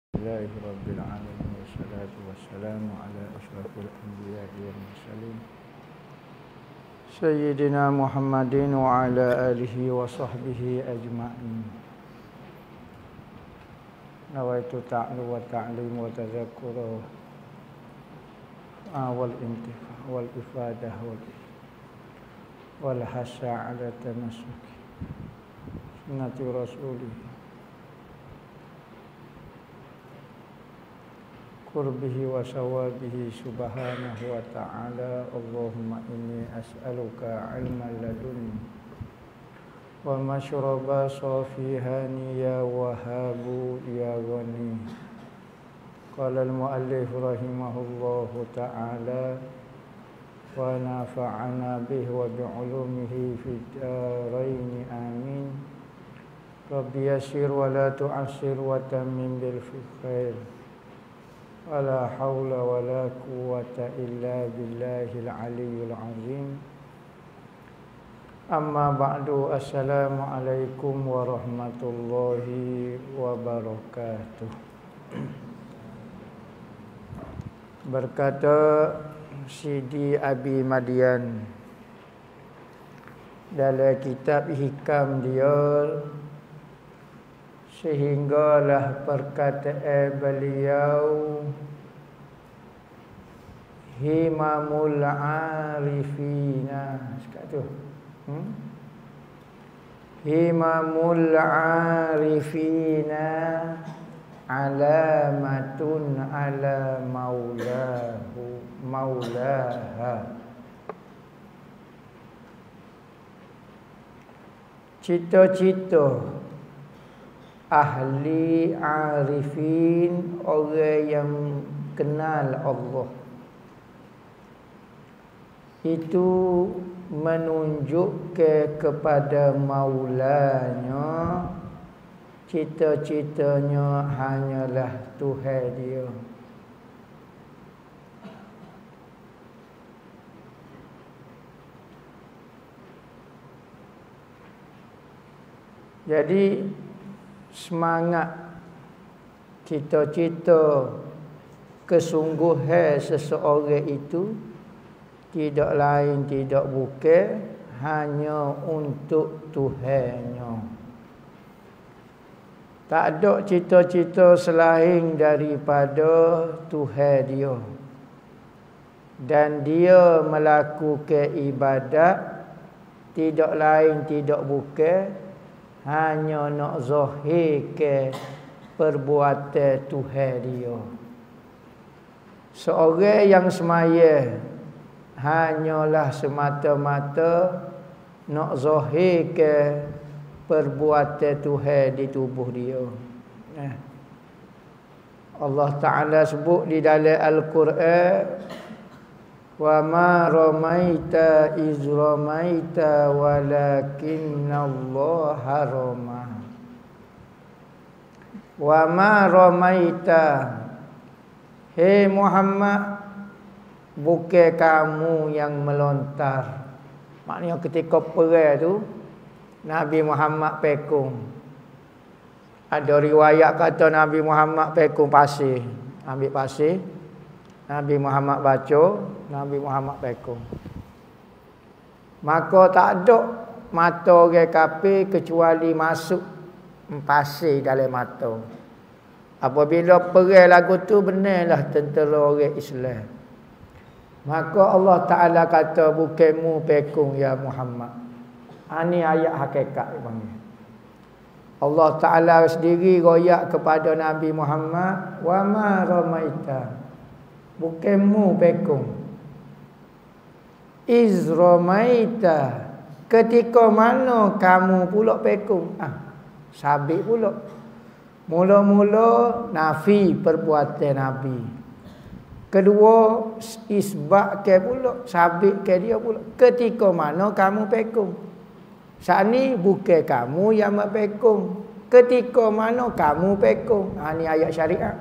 Alhamdulillahi Rabbil Alamin wassalatu wassalamu ala ashrafil anbiya'i wal mursalin Sayyidina Muhammadin wa ala alihi wa sahbihi ajma'in. Nawaitu ta'lu wa ta'lim wa tadhakkura wal intifa wal ifadah wal hasya ala tamassuki sunnati rasulih qurbihi wa sawabihi subhanahu wa ta'ala. Allahumma inni as'aluka ilman ladunni wa mashraba safihani ya wahabu ya ghani. Qala al-muallif rahimahullahu ta'ala wa nafa'ana bihi wa bi'ulumihi fid dharain amin. Rabbi yassir wa la tu'assir wa tammim bil khair. Wala haula wala quwwata illa billahil aliyyil azim. Amma ba'du, assalamualaikum warahmatullahi wabarakatuh. Berkata Sidi Abi Madian dalam kitab hikam dia, sehinggalah perkataan beliau himamul arifina. Sekat tu himamul arifina alamatun ala maulaha. Cita-cita ahli arifin, orang yang kenal Allah, itu menunjuk kepada maulanya. Cita-citanya hanyalah Tuhan dia. Jadi semangat, cita-cita, kesungguhan seseorang itu tidak lain tidak bukan hanya untuk Tuhannya. Tak ada cita-cita selain daripada Tuhan dia. Dan dia melakukan ibadat tidak lain tidak bukan hanya nak zahirkan perbuatan Tuhan dia. Seorang yang semaya hanyalah semata-mata nak zahirkan perbuatan Tuhan di tubuh dia. Allah Ta'ala sebut di dalam Al-Quran, wa ma ramaita iz ramaita walakinnallaha rama. Wa ma ramaita, hei Muhammad, bukan kamu yang melontar. Maknanya ketika perang tu Nabi Muhammad pekung. Ada riwayat kata Nabi Muhammad pekung pasir, ambil pasir, Nabi Muhammad baca, Nabi Muhammad pekung. Maka tak ada mata orang kafir kecuali masuk pasir dalam mata. Apabila perang lagu tu, benarlah tentera orang Islam. Maka Allah Ta'ala kata, bukanmu pekung ya Muhammad. Ini ayat hakikat dipanggil. Allah Ta'ala sendiri royak kepada Nabi Muhammad, wa ma ramaita, bukanmu pekung, iz ramaita, ketika mana kamu pula pekung. Sabit pula. Mula-mula nafi perbuatan Nabi. Kedua, isbak ke pula, sabit ke dia pula. Ketika mana kamu pekung. Saat ni bukan kamu yang mepekung. Ketika mana kamu pekung. Ini ayat syariat.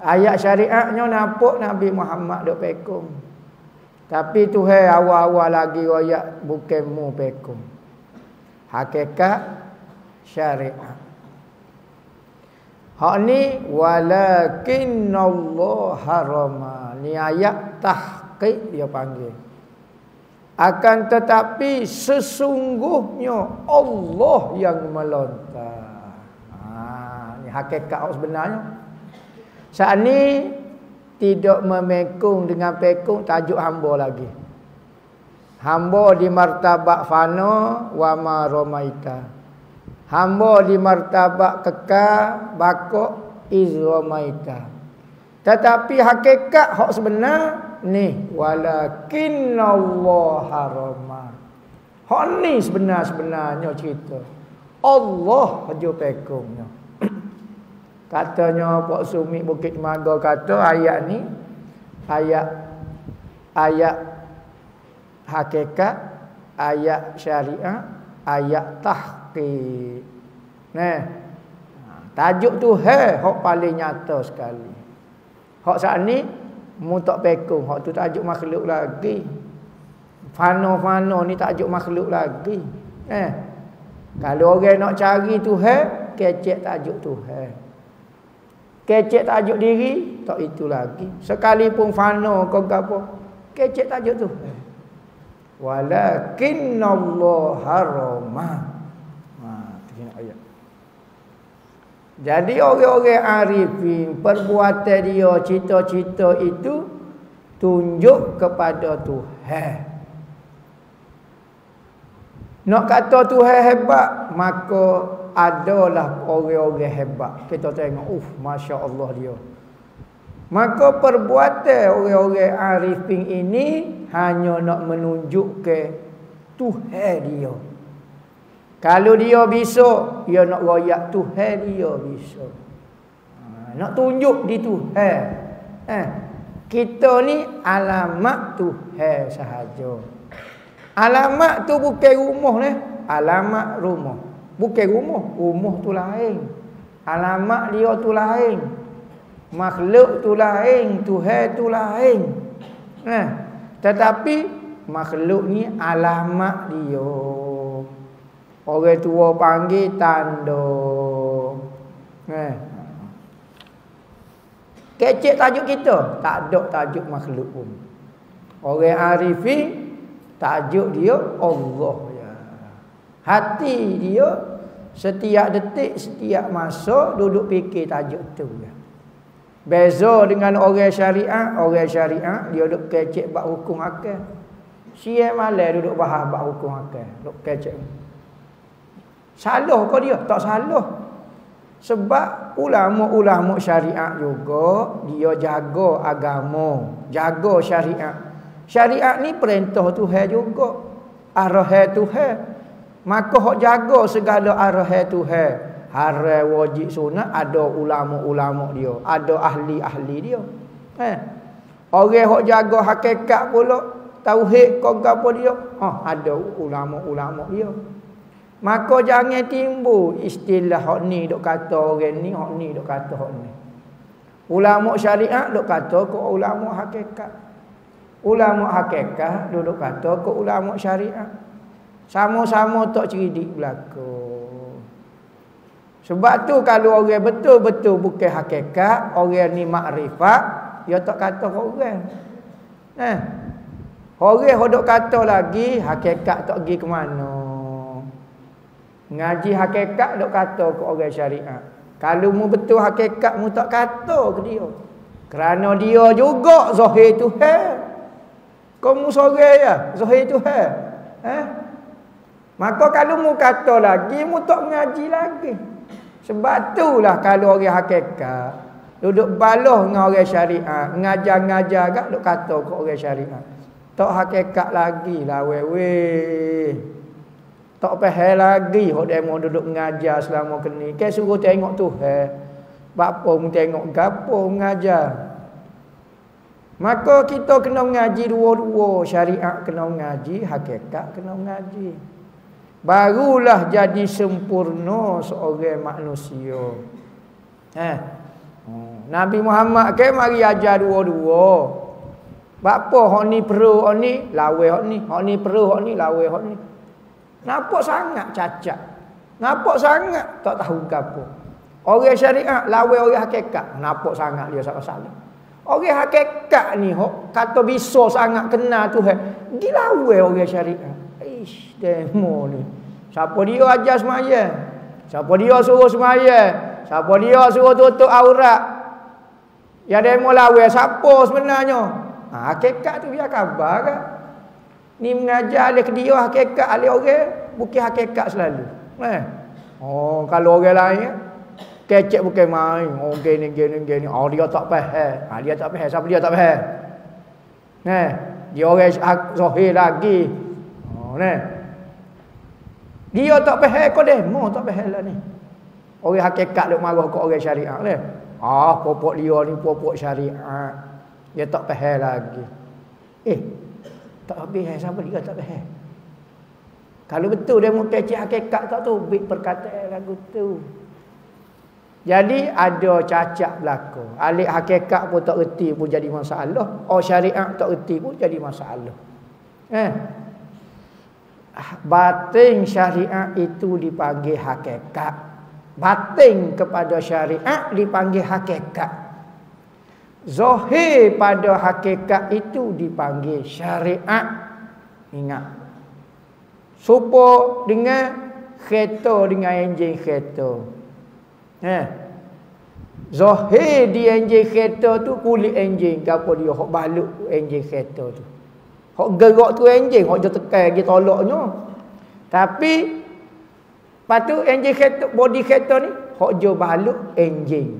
Ayat syariatnya nampak Nabi Muhammad duk pekung. Tapi Tuhan awal-awal lagi royak bukanmu pekung. Hakikat syariat. Hak ni walakinnallaha rama. Ni ayat tahqiq dia panggil. Akan tetapi sesungguhnya Allah yang melontar. Ni hakikat sebenarnya. Saat ni tidak memekung dengan pekung tajuk hamba lagi. Hamba di martabak fana wa ma ramaita. Hamba di martabak kekal bakok izramaita. Tetapi hakikat hak sebenar ni walakinnallaha rama. Hak ni sebenarnya cerita. Allah aja pekungnya. Katanya Pak Sumi Bukit Maga kata ayat ni ayat hakikat, ayat syariat, ayat tahqiq. Nah, tajuk tu hak paling nyata sekali. Hak saat ni mu tak pekung, hak tu tajuk makhluk lagi. Fana-fana ni tajuk makhluk lagi. Kalau orang nak cari Tuhan, kecek tajuk Tuhan. Kecek tajuk diri, tak itu lagi. Sekalipun fana kau gapo, kecek tajuk Tuhan. Walakinnallaha rama. Ayat. Jadi orang-orang arifin perbuatan dia, cita-cita itu tunjuk kepada Tuhan. Nak kata Tuhan hebat, maka adalah orang-orang hebat. Kita tengok, Masya Allah dia. Maka perbuatan orang-orang arifin ini hanya nak menunjuk ke Tuhan dia. Kalau dia bisa, dia nak royak Tuhan dia bisa. Nak tunjuk di Tuhan. Kita ni alamat Tuhan sahaja. Alamat tu bukan rumah ni. Alamat rumah. Bukan rumah. Rumah tu lain. Alamat dia tu lain. Makhluk tu lain. Tuhan tu lain. Tetapi makhluk ni alamat dia. Orang tua panggil tanda. Kecek tajuk kita, tak ada tajuk makhluk pun. Orang arifin tajuk dia Allah ya. Hati dia setiap detik, setiap masa duduk fikir tajuk tu ya. Beza dengan orang syariat dia duduk kecek bab hukum akal. Siang malam duduk bahas bab hukum akal, duduk kecek. Salah ke dia? Tak salah. Sebab ulama-ulama syariat juga dia jaga agama, jaga syariat. Syariat ni perintah Tuhan juga, arahan Tuhan. Maka hok jaga segala arahan Tuhan, haram wajib sunat, ada ulama-ulama dia, ada ahli-ahli dia. Orang hok jaga hakikat pula, tauhid kau apa dia, ada ulama-ulama dia. Maka jangan timbul istilah hak ni dok kata orang ni, hak ni dok kata hak ni. Ulama syariat dok kata ke ulama hakikat. Ulama hakikat duduk kata ke ulama syariat. Sama-sama tak cerdik berlaku. Sebab tu kalau orang betul-betul bukan hakikat, orang ni makrifat, dia tak kata ke orang. Orang dok kata lagi hakikat tak pergi ke mana. Ngaji hakikat dok kata ke orang syariat. Kalau mu betul hakikat mu tak kata ke dia. Kerana dia juga zahir Tuhan. Kamu sorang ya, zahir Tuhan. Maka kalau mu kata lagi, mu tak ngaji lagi. Sebab itulah kalau orang hakikat duduk balah dengan orang syariat, ngajar-ngajar gak duk kata ke orang syariat. Tak hakikat lagi lah weh. Tak faham lagi hok demo duduk mengajar selama kini. Ke suruh tengok Tuhan. Bapa mu tengok gapo mengajar. Maka kita kena mengaji dua-dua, syariat kena mengaji, hakikat kena mengaji. Barulah jadi sempurna seorang manusia. Nabi Muhammad ke mari ajar dua-dua. Bapa hok ni perlu hok ni, lawe hok ni. Hok ni perlu hok ni, lawe hok ni. Nampak sangat cacat. Nampak sangat tak tahu gapo. Orang syariat lawan orang hakikat. Nampak sangat dia salah. Orang hakikat ni kata bisa sangat kenal Tuhan. Dilawan orang syariat. Ish, demo ni. Siapa dia ajar semaya? Siapa dia suruh semaya? Siapa dia suruh tutup aurat? Yang demo lawan siapa sebenarnya? Hakikat tu biar khabar kan? Ni mengajar alih ke dia hakikat alih orang, bukan hakikat selalu. Oh, kalau orang lain kecek bukan main. Oh, gini. Oh, dia tak faham. Dia tak faham. Siapa dia tak faham? Dia orang zahir lagi. Oh, dia tak faham kau demo tak faham lah ni. Orang hakikat duk marah kat orang syariat ni. Popok dia ni popok syariat. Dia tak faham lagi. Tak habis siapa dia tak faham. Kalau betul dia mau kecek hakikat tak tu, bit perkataan lagu tu. Jadi ada cacat berlaku. Alik hakikat pun tak erti pun jadi masalah. Syariat tak erti pun jadi masalah. Batin syariat itu dipanggil hakikat. Batin kepada syariat dipanggil hakikat. Zahir pada hakikat itu dipanggil syariat. Ingat. Supo dengan kereta dengan enjin kereta. Zahir di enjin kereta tu kulit enjin gapo dia hok balut enjin kereta tu. Hok gerak tu enjin, hok dia tekan dia tolaknya. Tapi patu enjin kereta body kereta ni hok dia balut enjin.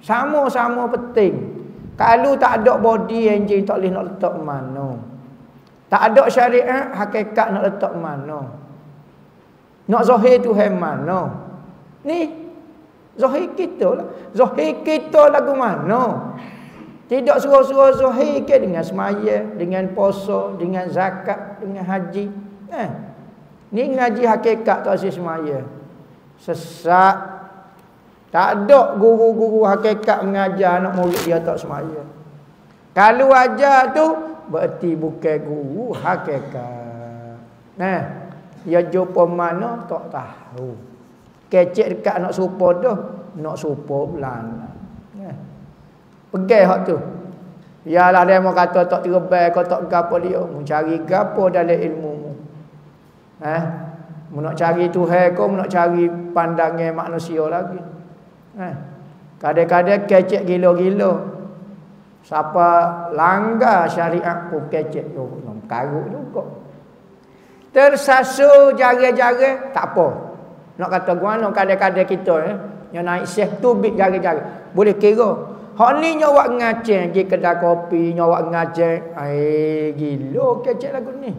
Sama-sama penting. Kalau tak ada body enjin tak boleh nak letak mana. Tak ada syariat hakikat nak letak mana. Nak zahir tu mana. Ni zahir kita lah. Zahir kita lagu mana? Tidak suruh-suruh zahir ke dengan semaya, dengan puasa, dengan zakat, dengan haji. Ni ngaji hakikat tak si semaya. Sesat. Tak ada guru-guru hakikat mengajar anak murid dia tak semaya. Kalau ajar tu berarti bukan guru hakikat. Dia jumpa mana tak tahu. Kecek dekat nak supo dah, nak supo belana. Pegai hak tu. Yalah dia mau kata tak terbaik kau tak gapo dia, mu cari gapo dalam ilmu mu. Mu nak cari Tuhan kau, mu nak cari pandangan manusia lagi. Kadang-kadang kecek gila-gila. Siapa langgar syariat pun kecek juga, karuk juga. Tersasu jari-jari tak apa. Nak kata guano kadang-kadang kita yang naik syekh tu bit jari-jari. Boleh kira. Hak ni nyawak ngaceng pergi kedai kopi, nyawak ngaceng. Gila kecek lagu ni.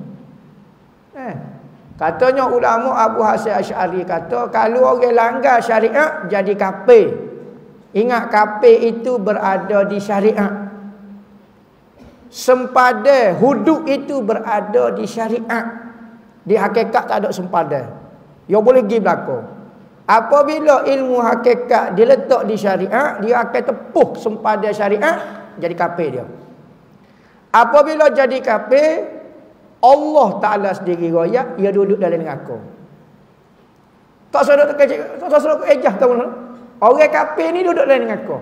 Katanya ulama Abu Hasan Asy'ari kata kalau orang langgar syariat jadi kafir. Ingat kafir itu berada di syariat. Sempadan hudud itu berada di syariat. Di hakikat tak ada sempadan. Dia boleh pergi belakang. Apabila ilmu hakikat diletak di syariat, dia akan tepuh sempadan syariat, jadi kafir dia. Apabila jadi kafir, Allah Ta'ala sendiri royak, dia duduk dalam neraka. Tak sadar ejah tahu. Orang kafir ni duduk dalam neraka.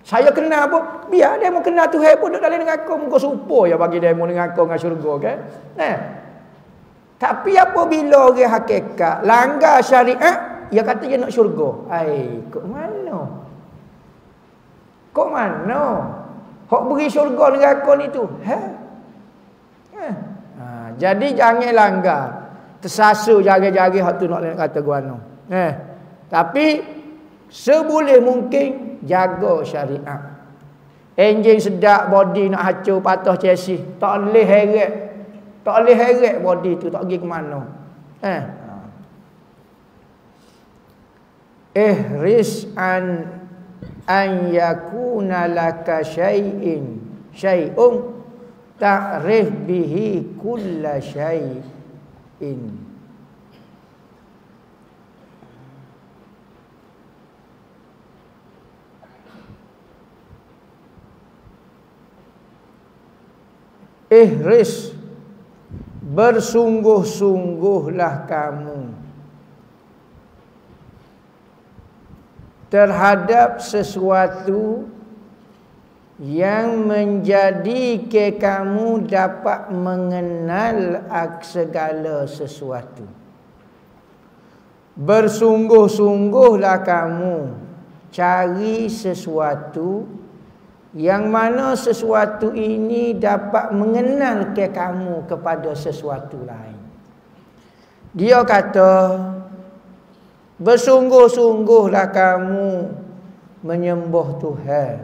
Saya kenal pun, biar dia mau kenal Tuhan pun duduk dalam neraka. Muka supo ya bagi dia mau neraka dengan syurga kan. Tapi apabila orang hakikat langgar syariat, dia kata dia nak syurga. Kok mana? Kok mana? Hok beri syurga neraka ni tu. Jadi jangan langgar. Tersasu jari-jari hak tu nak kata guano. Tapi seboleh mungkin jaga syariat. Enjin sedap body nak hancur patah chassis. Tak boleh heret. Tak boleh heret body tu tak pergi ke mana. Ihris an yakuna laka syai'un ta'rif bihi kulla syai'in. Ihris, bersungguh-sungguhlah kamu terhadap sesuatu yang menjadikan kamu dapat mengenal segala sesuatu. Bersungguh-sungguhlah kamu cari sesuatu yang mana sesuatu ini dapat mengenalkan kamu kepada sesuatu lain. Dia kata, bersungguh-sungguhlah kamu menyembah Tuhan.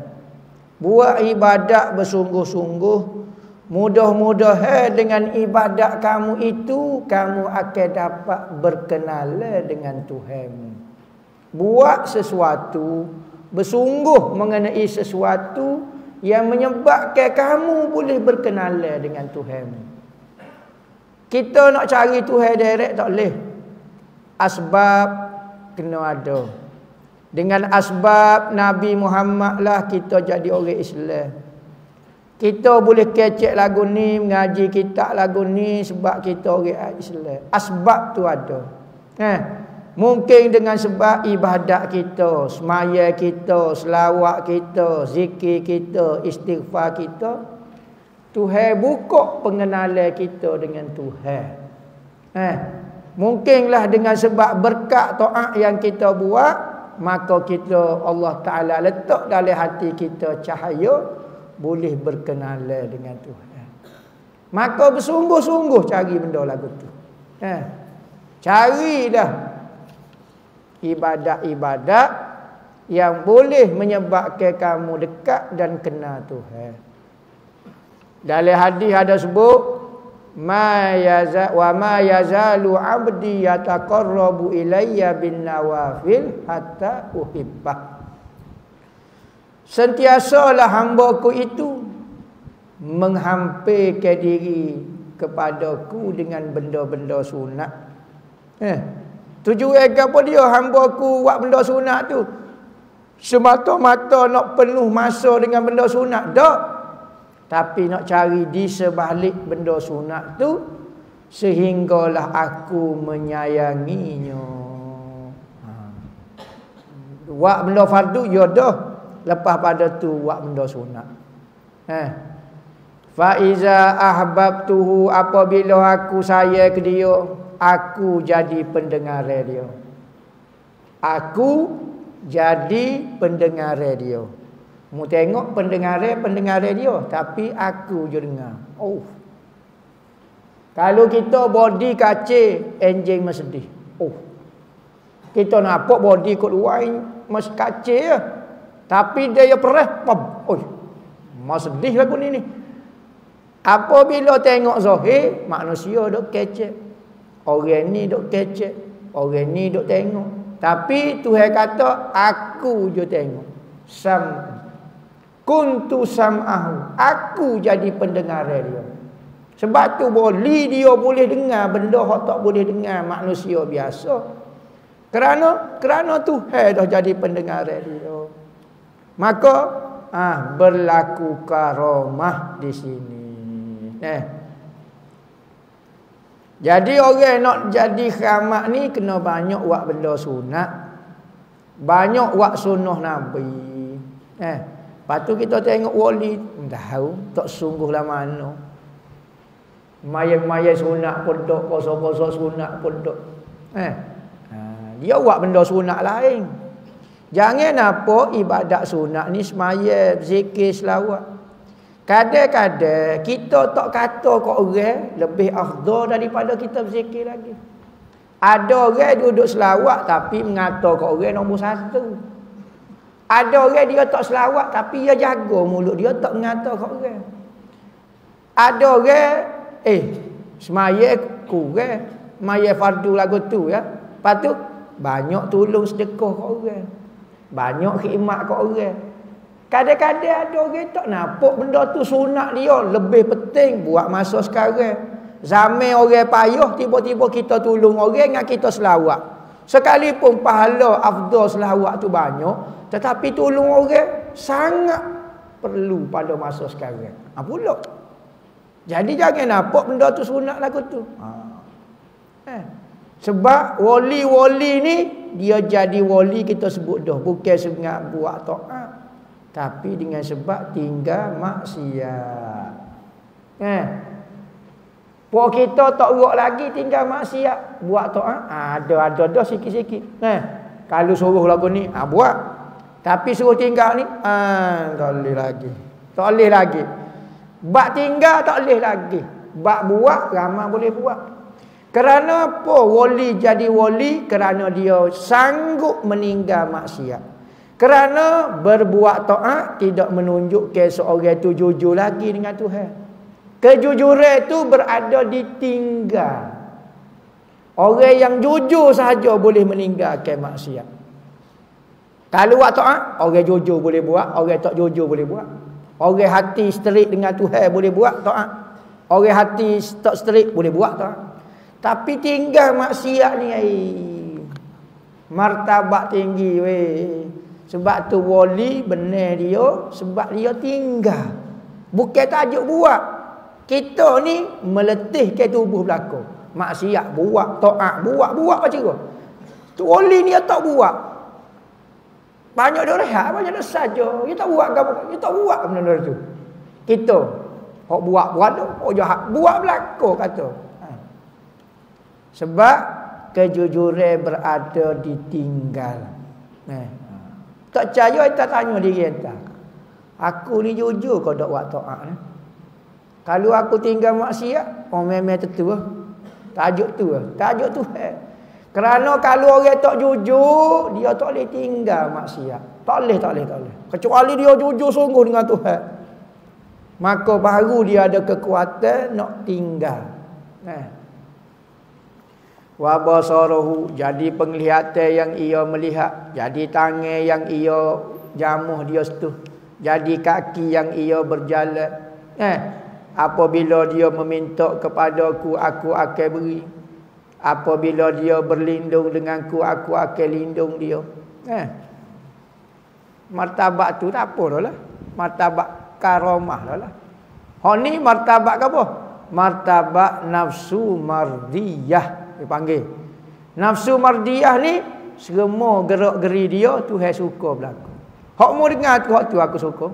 Buat ibadat bersungguh-sungguh. Mudah-mudahan dengan ibadat kamu itu, kamu akan dapat berkenalan dengan Tuhanmu. Buat sesuatu, bersungguh mengenai sesuatu yang menyebabkan kamu boleh berkenalan dengan Tuhanmu. Kita nak cari Tuhan direct tak boleh. Asbab kena ada. Dengan asbab Nabi Muhammad lah kita jadi orang Islam. Kita boleh kecek lagu ni, mengaji kitab lagu ni sebab kita orang Islam. Asbab tu ada. Mungkin dengan sebab ibadat kita, semaya kita, selawat kita, zikir kita, istighfar kita, Tuhan buka pengenalan kita dengan Tuhan. Mungkinlah dengan sebab berkat taat yang kita buat, maka kita, Allah Ta'ala letak dalam hati kita cahaya, boleh berkenalan dengan Tuhan. Maka bersungguh-sungguh cari benda lagu tu. Carilah ibadat-ibadat yang boleh menyebabkan kamu dekat dan kenal Tuhan. Dalam hadis ada sebut, ma yazalu abdi yataqarrabu ilayya bin nawafil hatta uhibbah. Sentiasalah hamba-Ku itu menghampirkan diri kepadaku dengan benda-benda sunat. Tujuan apa dia hamba-Ku buat benda sunat tu? Semata-mata nak penuh masa dengan benda sunat? Tak. Tapi nak cari di sebalik benda sunat tu, sehinggalah aku menyayanginya. Buat benda fardu, ya dah. Lepas pada tu buat benda sunat. Fa iza ahbabtuhu, apabila aku sayang ke dia, aku jadi pendengar dia. Aku jadi pendengar dia. Mu tengok pendengar dia, tapi aku je dengar. Kalau kita body kacir, enjing mesti sedih. Kita nampak body kot luar mesti kacir je. Tapi dia perah, mesti sedih lagu ni. Apabila tengok zahir, manusia duk kecek. Orang ni duk kecek, orang ni duk tengok. Tapi Tuhan kata, aku je tengok. Kuntu sam'ahu, aku jadi pendengar dia. Sebab tu boleh dia boleh dengar benda hak tak boleh dengar manusia biasa. Kerana Tuhan dah jadi pendengar dia. Maka berlaku karamah di sini. Jadi orang nak jadi keramat ni kena banyak buat benda sunat, banyak buat sunnah Nabi. Lepas tu kita tengok wali, tahu tak sungguhlah mana. Maya-maya sunat pun dok, puasa-puasa sunat pun dok. Dia buat benda sunat lain. Jangan apa ibadat sunat ni semaya, zikir, selawat. Kadang-kadang kita tak kata kat orang lebih afdal daripada kita berzikir lagi. Ada orang duduk selawat tapi mengata kat orang nombor satu. Ada orang dia tak selawat tapi dia jaga mulut dia, tak mengata kat orang. Ada orang semaya kurang, semaya fardu lagu tu ya. Lepas tu banyak tolong sedekah kat orang, banyak khidmat kat orang. Kadang-kadang ada orang tak nampak benda tu sunat dia lebih penting buat masa sekarang. Zaman orang payah, tiba-tiba kita tolong orang dengan kita selawat. Sekalipun pahala afdal selawat tu banyak, tetapi tolong orang sangat perlu pada masa sekarang. Pula. Jadi jangan nampak benda tu sunat lagu tu. Sebab wali-wali ni dia jadi wali kita sebut dah. Bukan sebab buat taat, tapi dengan sebab tinggal maksiat. Pok kita tak urut lagi tinggal maksiat, buat taat ada sikit-sikit. Kalau suruh lagu ni buat, tapi suruh tinggal ni tak boleh lagi. Tak boleh lagi. Bak tinggal tak boleh lagi. Bak buat ramai boleh buat. Kerana apa wali jadi wali? Kerana dia sanggup meninggal maksiat. Kerana berbuat taat tidak menunjukkan seorang itu jujur lagi dengan Tuhan. Kejujuran itu berada di tinggal. Orang yang jujur sahaja boleh meninggalkan maksiat. Kalau buat taat, orang jujur boleh buat, orang tak jujur boleh buat. Orang hati straight dengan Tuhan boleh buat taat. Orang hati tak straight boleh buat taat. Tapi tinggal maksiat ni martabat tinggi weh. Sebab tu wali benar dia sebab dia tinggal. Bukan tajuk buat. Kita ni meletihkan tubuh belakang. Maksiat buat, taat buat macam tu. Tu wali ni dia tak buat. Banyak dia rehat, banyak dia saja. Dia tak buat apa, dia tak buat benda tu. Kita hok buat hok jahat, buat belakang kata. Sebab kejujuran berada di tinggal. Tak percaya kita tanya diri kita. Aku ni jujur kau tak buat taat. Kalau aku tinggal maksiat, memang tertua. Tajuk tu. Tajuk tu. Kerana kalau orang tak jujur, dia tak boleh tinggal maksiat. Tak boleh. Kecuali dia jujur sungguh dengan Tuhan. Maka baru dia ada kekuatan nak tinggal. Wa basarahu, jadi penglihatan yang ia melihat, jadi tangan yang ia jamuh dia setuh, jadi kaki yang ia berjalan. Apabila dia meminta kepadaku, aku akan beri. Apabila dia berlindung denganku, aku akan lindung dia. Martabat tu tak apa dah lah. Martabat karamah dah lah. Ni martabat apa? Martabat nafsu mardiyah. Dia panggil nafsu mardiyah ni semua gerak-geri dia Tuhan suka berlaku. Hak mu dengar tu, hak tu aku suka.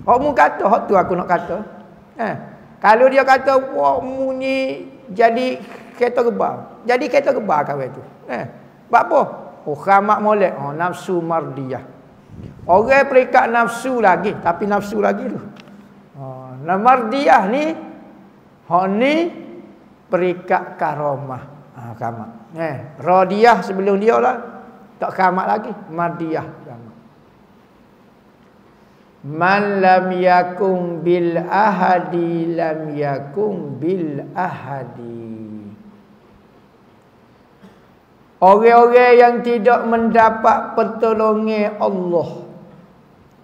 Hak mu kata, hak tu aku nak kata. Kalau dia kata wah mu ni jadi kereta gebal. Jadi kereta gebal kawan tu. Sebab apa? Khamak molek. Nafsu mardiyah. Orang perikat nafsu lagi, tapi nafsu lagi tu. Mardiyah ni hak ni perikat karamah. Kamak. Radiyah sebelum dia lah. Tak kamak lagi. Mardiyah. Kamak. Man lam yakum bil ahadi lam yakum bil ahadi. Orang-orang yang tidak mendapat pertolongan Allah.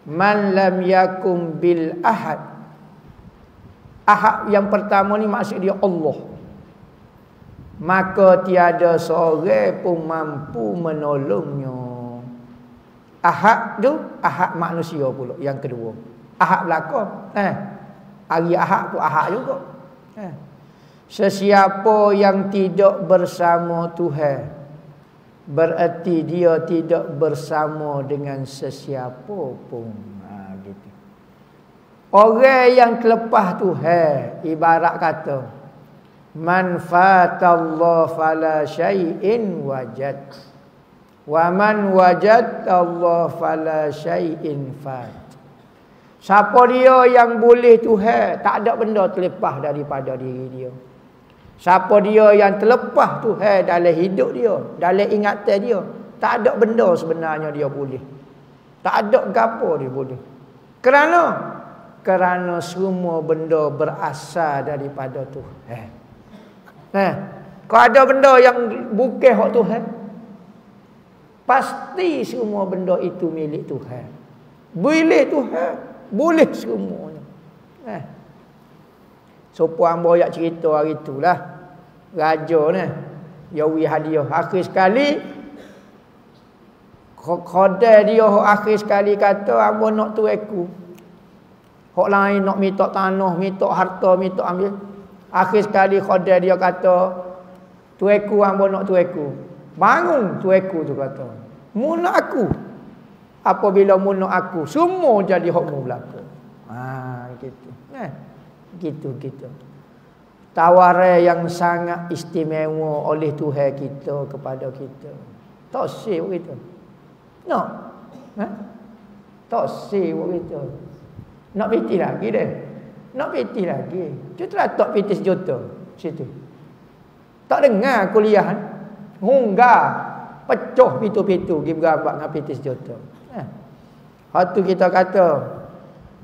Man lam yakum bil ahad. Ahad yang pertama ni maksud dia Allah. Maka tiada seorang pun mampu menolongnya. Ahad tu, ahad manusia pula yang kedua. Ahad belaka. Hari ahad tu ahad juga. Sesiapa yang tidak bersama Tuhan, bererti dia tidak bersama dengan sesiapa pun. Gitu. Orang yang terlepas Tuhan, ibarat kata man fatallah fala syai'in wajad. Wa man wajad Allah fala syai'in fat. Siapa dia yang boleh Tuhan, tak ada benda terlepas daripada diri dia. Siapa dia yang terlepas Tuhan dalam hidup dia, dalam ingatan dia, tak ada benda sebenarnya dia boleh. Tak ada gapo dia boleh. Kerana semua benda berasal daripada Tuhan. Kalau ada benda yang bukan hak Tuhan, pasti semua benda itu milik Tuhan. Boleh Tuhan, boleh semuanya. So puan boyak cerita hari itulah. Raja ni yawi hadiah akhir sekali. Khodai dia akhir sekali kata hamba nak tuaiku. Hak lain nak minta tanah, minta harta, minta ambil. Akhir sekali khodai dia kata tuaiku hamba nak tuaiku. Bangun tueku tu kata. Muna aku. Apabila muna aku, semua jadi hukmu berlaku. Gitu. Gitu. Tawaran yang sangat istimewa oleh Tuhan kita kepada kita. Tak sih begitu. No. Tak sih begitu. Nak piti lagi deh. Nak piti lagi. Cutlah tak piti sejuta situ. Tak dengar kuliah. Hungga pecah pitu-pitu pergi berabak dengan piti sejuta. Hatu kita kata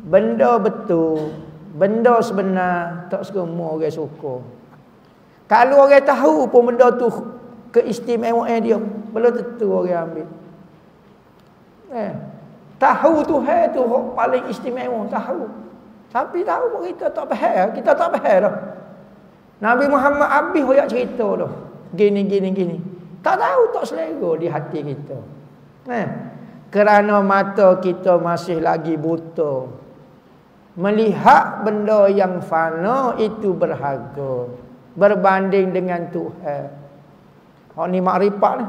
benda betul, benda sebenar tak semua orang suka. Kalau orang tahu pun benda tu keistimewaan dia, belum tentu orang ambil. Tahu Tuhan tu paling istimewa, tahu. Tapi tahu pun kita tak faham, kita tak faham dah. Nabi Muhammad habis hoyak cerita dah. Gini. Tak tahu, tak selera di hati kita. Kerana mata kita masih lagi buta. Melihat benda yang fana itu berharga berbanding dengan Tuhan. Ni makrifat ni.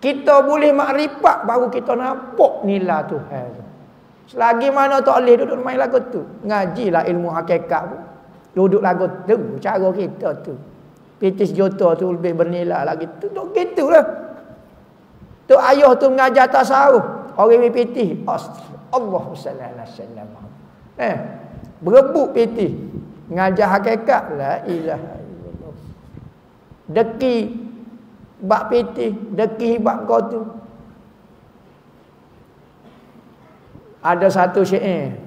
Kita boleh makrifat baru kita nampak nilai Tuhan. Selagi mana tak boleh duduk main lagu tu. Ngajilah ilmu hakikat pun. Duduk lagu tu, cara kita tu. Pitis juta tu lebih bernilai lagi. Tu gitulah. Tu ayah tu mengajar tasawuf. Orang pitih. Allahumma salli ala sayyidina Muhammad. Berebut pitih. Mengajar hakikat. La ilaha illallah. Deki bak pitih, deki bak kau tu. Ada satu syair.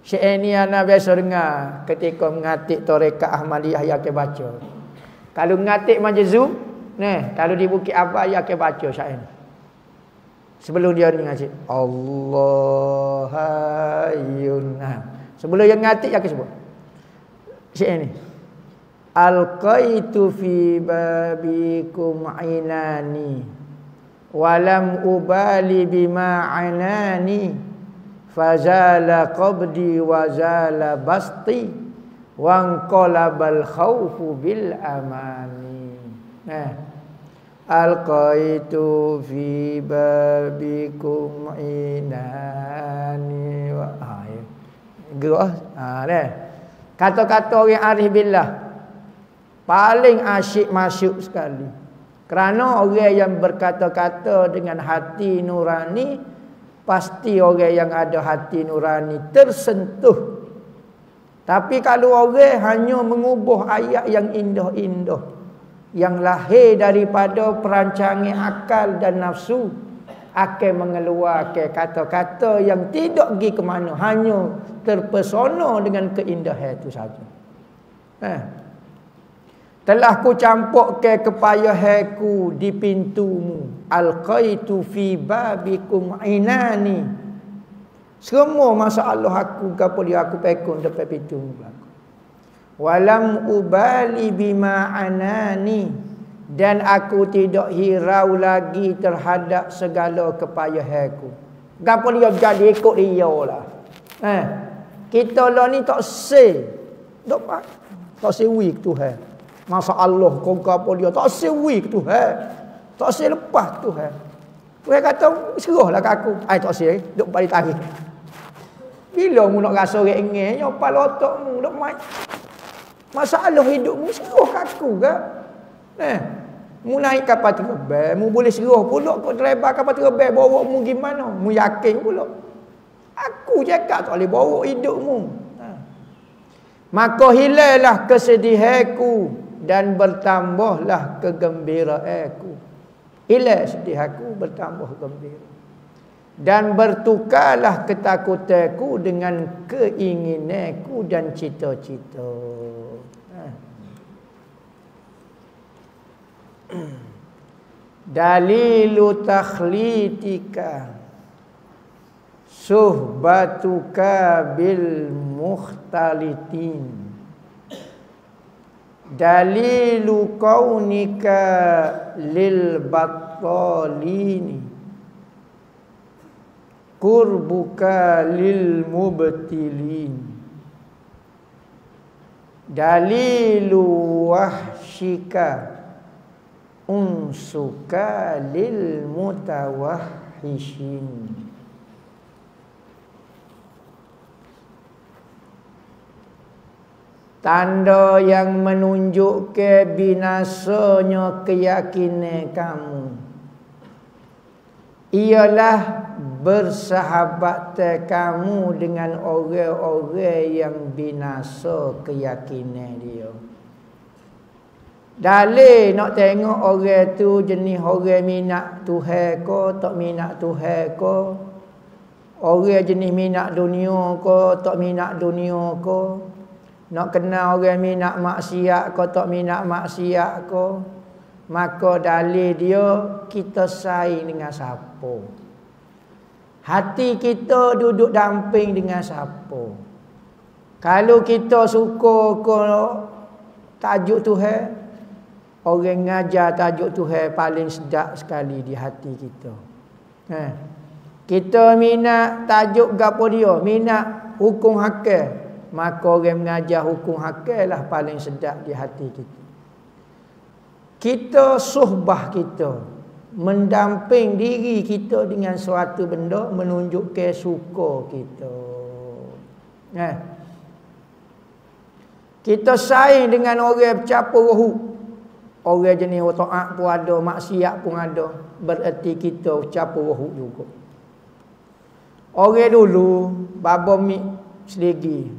Syair ni ana biasa dengar ketika mengatik tarekat Ahmadiyah yang ke baca. Kalau mengatik majzub, kalau di Bukit Abah yang ke baca syair ni. Sebelum dia ni ngaji Allah hayyun. Sebelum yang ngatik yang ke sebut syair ni. Alqaitu fi babikum ainani walam ubali bima anani fazala qabdi wazala basti wanqalabal khawfu bil amani. Alqaitu fi babikum ainani kata-kata orang arif billah paling asyik masuk sekali. Kerana orang yang berkata-kata dengan hati nurani, pasti orang yang ada hati nurani tersentuh. Tapi kalau orang hanya mengubah ayat yang indah-indah, yang lahir daripada perancangan akal dan nafsu, akan mengeluarkan kata-kata yang tidak pergi ke mana, hanya terpesona dengan keindahan itu saja. Telah ku campurkan kepayahanku di pintumu. Alqaitu fi babikum ainani. Semua masalah aku gapo dia aku pekun depan pintumu belakang. Walam ubali bima anani. Dan aku tidak hirau lagi terhadap segala kepayahanku. Gapo dia jadi ikut dia lah. Kita lah ni tak say. Tak say weak Tuhan. Masa Allah kau apa dia tak sewi ke Tuhan. Tak se lepas Tuhan. Tuhan kata serahlah ke aku. Tak se duk balik tarik. Bila mu nak rasa orang ingin apa otakmu duk mai. Masalah hidupmu serah ke aku ke? Mu naik kapal terbang, mu boleh serah pula kau driver kapal terbang bawa mu gimana? Mu yakin pula. Aku cakap tak boleh bawa hidupmu. Maka hilanglah kesedihanku dan bertambahlah kegembiraanku. Hilang sedih aku, bertambah gembira. Dan bertukarlah ketakutanku dengan keinginanku dan cita-cita. Dalilu takhlitika suhbatuka bil mukhtalitin. Dalilu kaunika lil battalini qurbuka lil mubtilin. Dalilu wahsyika unsuka lil mutawahhishin. Tanda yang menunjukkan binasanya keyakinan kamu ialah bersahabat kamu dengan orang-orang yang binasa keyakinan dia. Dalil nak tengok orang tu jenis orang minat Tuhan ke tak minat Tuhan ke, orang jenis minat dunia ke tak minat dunia ke, nak kenal orang minat maksiat ke tak minat maksiat ke, maka dalil dia kita saing dengan siapa, hati kita duduk damping dengan siapa. Kalau kita suka ke tajuk Tuhan, orang ngajar tajuk Tuhan paling sedap sekali di hati kita. Kita minat tajuk gapo dia, minat hukum hakam, maka orang mengajar hukum hakam lah paling sedap di hati kita. Kita suhbah kita, mendamping diri kita dengan suatu benda menunjukkan suka kita. Kita saing dengan orang bercampur rohu. Orang jenis taat pun ada, maksiat pun ada, bererti kita bercampur rohu juga. Orang dulu baba mi seligi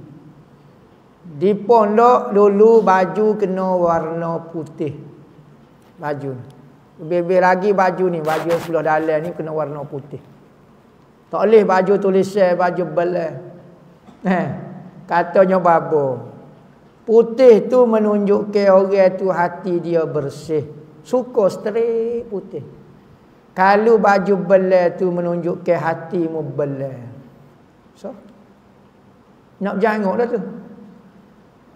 di pondok dulu baju kena warna putih. Baju lebih lagi baju ni, baju sebelah dalam ni kena warna putih. Tak boleh baju tulisan, baju belah. Katanya baba, putih tu menunjukkan orang tu hati dia bersih, suka straight putih. Kalau baju belah tu menunjukkan hatimu belah. So nak jangoklah tu.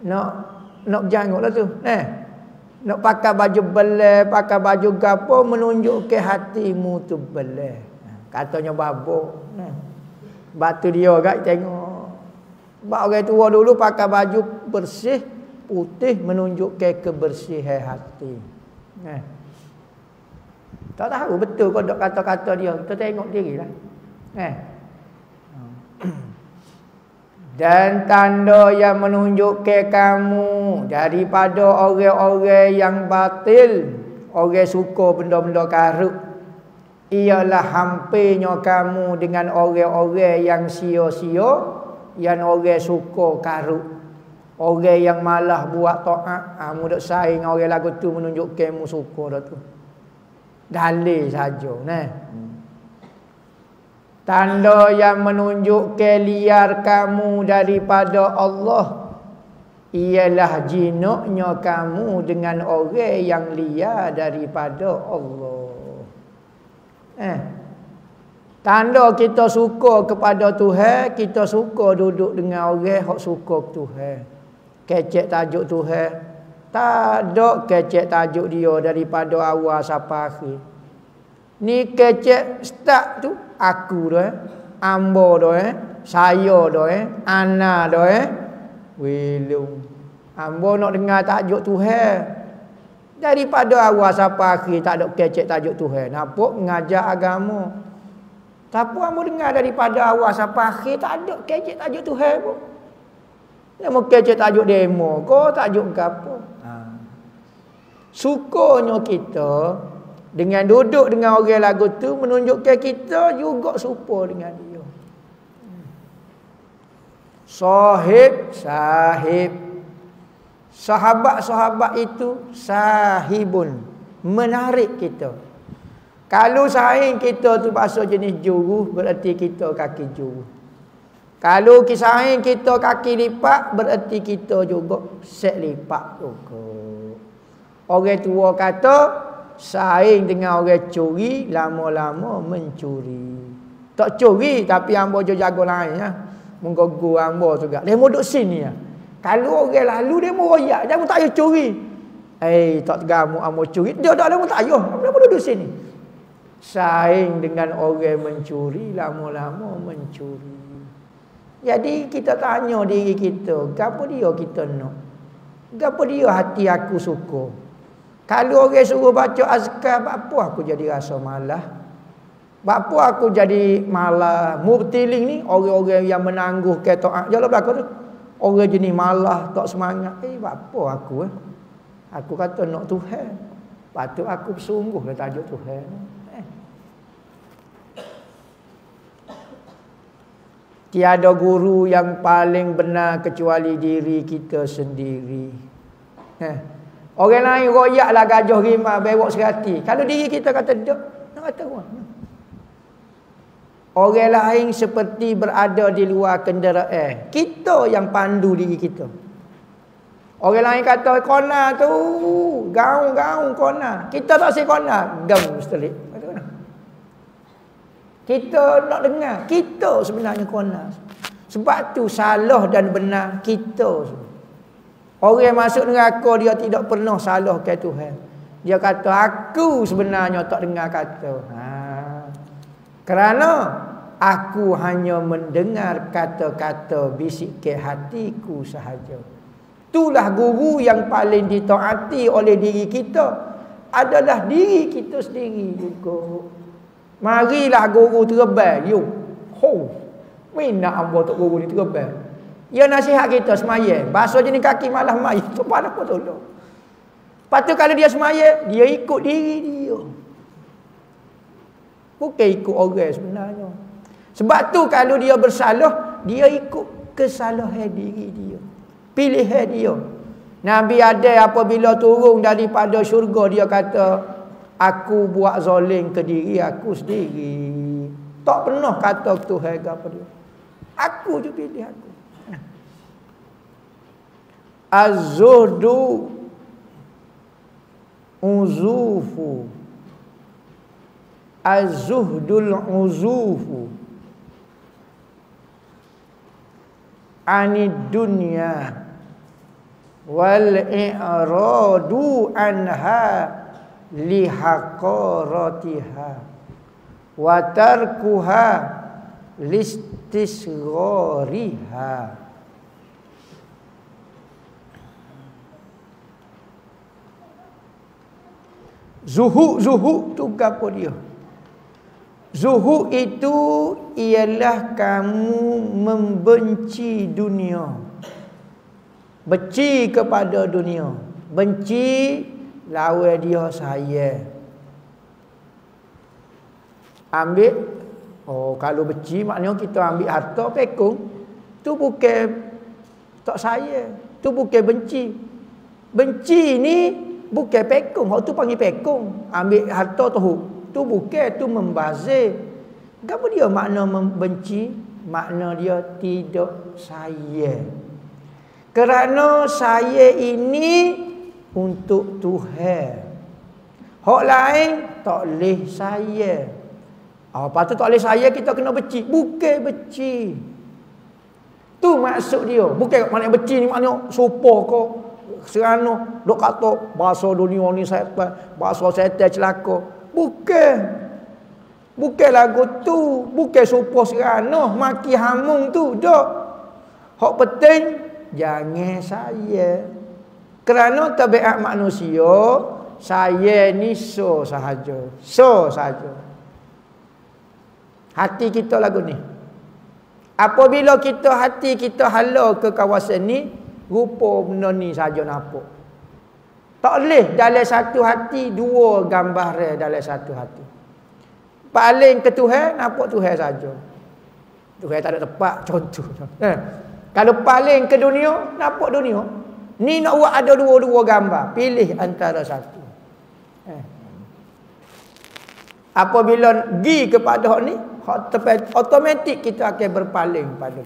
Nak jangoklah tu. Nak pakai baju belah, pakai baju gapo menunjukkan hatimu tu belah. Katanya babo. Batu dia agak tengok. Bab orang tua dulu pakai baju bersih, putih menunjukkan kebersihan hati. Tak tahu betul kau dok kata-kata dia. Kita tengok dirilah. Dan tanda yang menunjukkan kamu daripada orang-orang yang batil, orang suka benda-benda karut, ialah hampirnya kamu dengan orang-orang yang sia-sia, yang orang suka karut, orang yang malah buat taat. Mu dok saing orang lagu tu menunjukkan mu suka dah tu. Dalil saja Tanda yang menunjukkan liar kamu daripada Allah ialah jinuknya kamu dengan orang yang liar daripada Allah. Tanda kita suka kepada Tuhan, kita suka duduk dengan orang yang suka Tuhan. Kecek tajuk Tuhan, tak ada kecek tajuk dia daripada awal sampai akhir. Ni kecek start tu aku dah, ambo dah, saya dah, ana dah, wilung. Ambo nak dengar tajuk Tuhan. Daripada awal sampai akhir tak ada kecek tajuk Tuhan. Nampak mengajar agama. Tapi ambo dengar daripada awal sampai akhir tak ada kecek tajuk Tuhan pun. Nama kecek tajuk demo, kau tajuk gapo? Sukanya kita dengan duduk dengan orang lagu tu menunjukkan kita juga serupa dengan dia. Sahib. Sahabat-sahabat itu sahibun, menarik kita. Kalau saing kita tu bahasa jenis juru, berarti kita kaki juru. Kalau saing kita kaki lipat, berarti kita juga set lipat juga. Orang tua kata saing dengan orang curi, lama-lama mencuri. Tak curi tapi ambo je jaga lain ya. Menggogo ambo juga. Dia mau duduk sini ya. Kalau orang lalu dia mau royak, jangan tak payah curi. Tak tergamu ambo curi. Dia tak ada mau tak payah. Dia mau duduk sini. Saing dengan orang mencuri, lama-lama mencuri. Jadi kita tanya diri kita, gapo dia kita nak? Gapo dia hati aku suka? Kalau orang suruh baca azkar, apa aku jadi rasa malas? Apa aku jadi malas? Mubtiling ni orang-orang yang menangguh ke taat jalan belakang tu. Orang jenis malas, tak semangat. Apa aku Aku kata nak Tuhan. Patut aku bersungguh tajuk Tuhan. Tiada guru yang paling benar kecuali diri kita sendiri. Orang lain royaklah gajah rimau bewok serati. Kalau diri kita kata tak, nak kata apa? Orang lain seperti berada di luar kenderaan. Kita yang pandu diri kita. Orang lain kata kona tu, gaung kona. Kita tak say kona, gam setelik. Kita nak dengar, kita sebenarnya kona. Sebab tu salah dan benar kita. Orang yang masuk neraka dia tidak pernah salah ke Tuhan. Dia kata aku sebenarnya tak dengar kata. Kerana aku hanya mendengar kata-kata bisik ke hatiku sahaja. Itulah guru yang paling ditaati oleh diri kita adalah diri kita sendiri juga. Marilah guru terbang. Mina ambo tok guru ni terbang. Ya nasihat kita semaya. Basuh jenis kaki malah mai. Cepat apa tolong. Lepas tu kalau dia semaya, dia ikut diri dia. Bukan ikut orang sebenarnya. Sebab tu kalau dia bersalah, dia ikut kesalahan diri dia. Pilihan dia. Nabi ada apabila turun daripada syurga, dia kata, aku buat zalim ke diri aku sendiri. Tak pernah kata Tuhan apa dia. Aku je pilih aku. Az-zuhdu uzufu. Az-zuhdul uzufu anid dunya wal i'radu anha lihaqaratiha wa tarkuha listisghariha. Zuhud tu apa dia? Zuhud itu ialah kamu membenci dunia. Benci kepada dunia. Benci lawan dia sayang. Ambil, kalau benci maknanya kita ambil harta pekung. Tu bukan tak sayang. Tu bukan benci. Benci ni bukan pekung. Hak tu panggil pekung. Ambil harta tu. Tu bukan, tu membazir. Apa dia makna membenci? Makna dia tidak sayang. Kerana sayang ini untuk Tuhan. Hak lain tak boleh sayang. Lepas tu tak boleh sayang, kita kena benci. Bukan benci. Tu maksud dia. Bukan makna benci ni makna sopa kau. Serana dok kata bahasa dunia ni syaitan, bahasa syaitan celaka. Bukan lagu tu, bukan sopa serana maki hamung tu. Dak. Hak penting jangan sayang. Kerana tabiat manusia, sayang ni so sahaja. Hati kita lagu ni. Apabila hati kita hala ke kawasan ni, rupa benda ni saja nampak. Tak boleh dalam satu hati dua gambaran dalam satu hati. Paling ke Tuhan, nampak Tuhan saja. Tuhan tak ada tempat, contoh. Kalau paling ke dunia, nampak dunia. Ni nak buat ada dua-dua gambar. Pilih antara satu. Apabila pergi kepada hak ni, automatik kita akan berpaling pada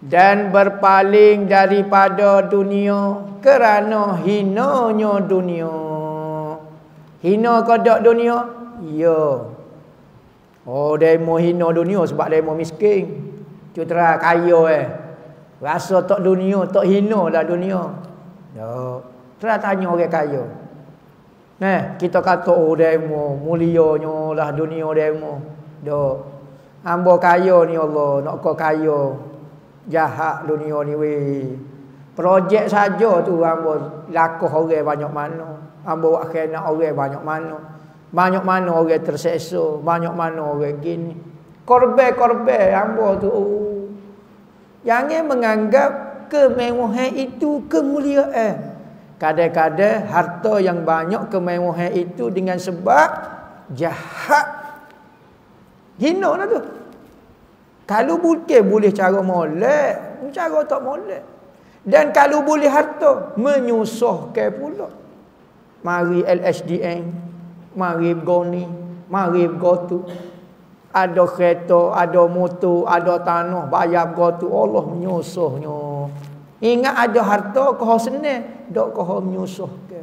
dan berpaling daripada dunia kerana hinanya dunia. Hina ke dak dunia? Ya. Demo hina dunia sebab demo miskin. Cutera kaya rasa tak dunia, tak hina lah dunia. Ya. Tera tanya orang kaya. Kita kata demo mulianya lah dunia demo. Dak. Hamba kaya ni Allah, nak kau kaya. Jahat dunia ni weh. Projek saja tu hamba lakuh orang banyak mana. Hamba buat kena orang banyak mana. Banyak mana orang terseksa, banyak mana orang gini. Korban-korban hamba tu. Jangan menganggap kemewahan itu kemuliaan. Kadang-kadang harta yang banyak kemewahan itu dengan sebab jahat. Hina lah tu. Kalau boleh cara molek, cara tak molek. Dan kalau boleh harta, menyusahkan pula. Mari LSDN, mari goni, mari gotu. Ada kereta, ada motor, ada tanah, bayar gotu. Allah menyusahnya. Ingat ada harta, kau senang. Tak kau menyusahkan.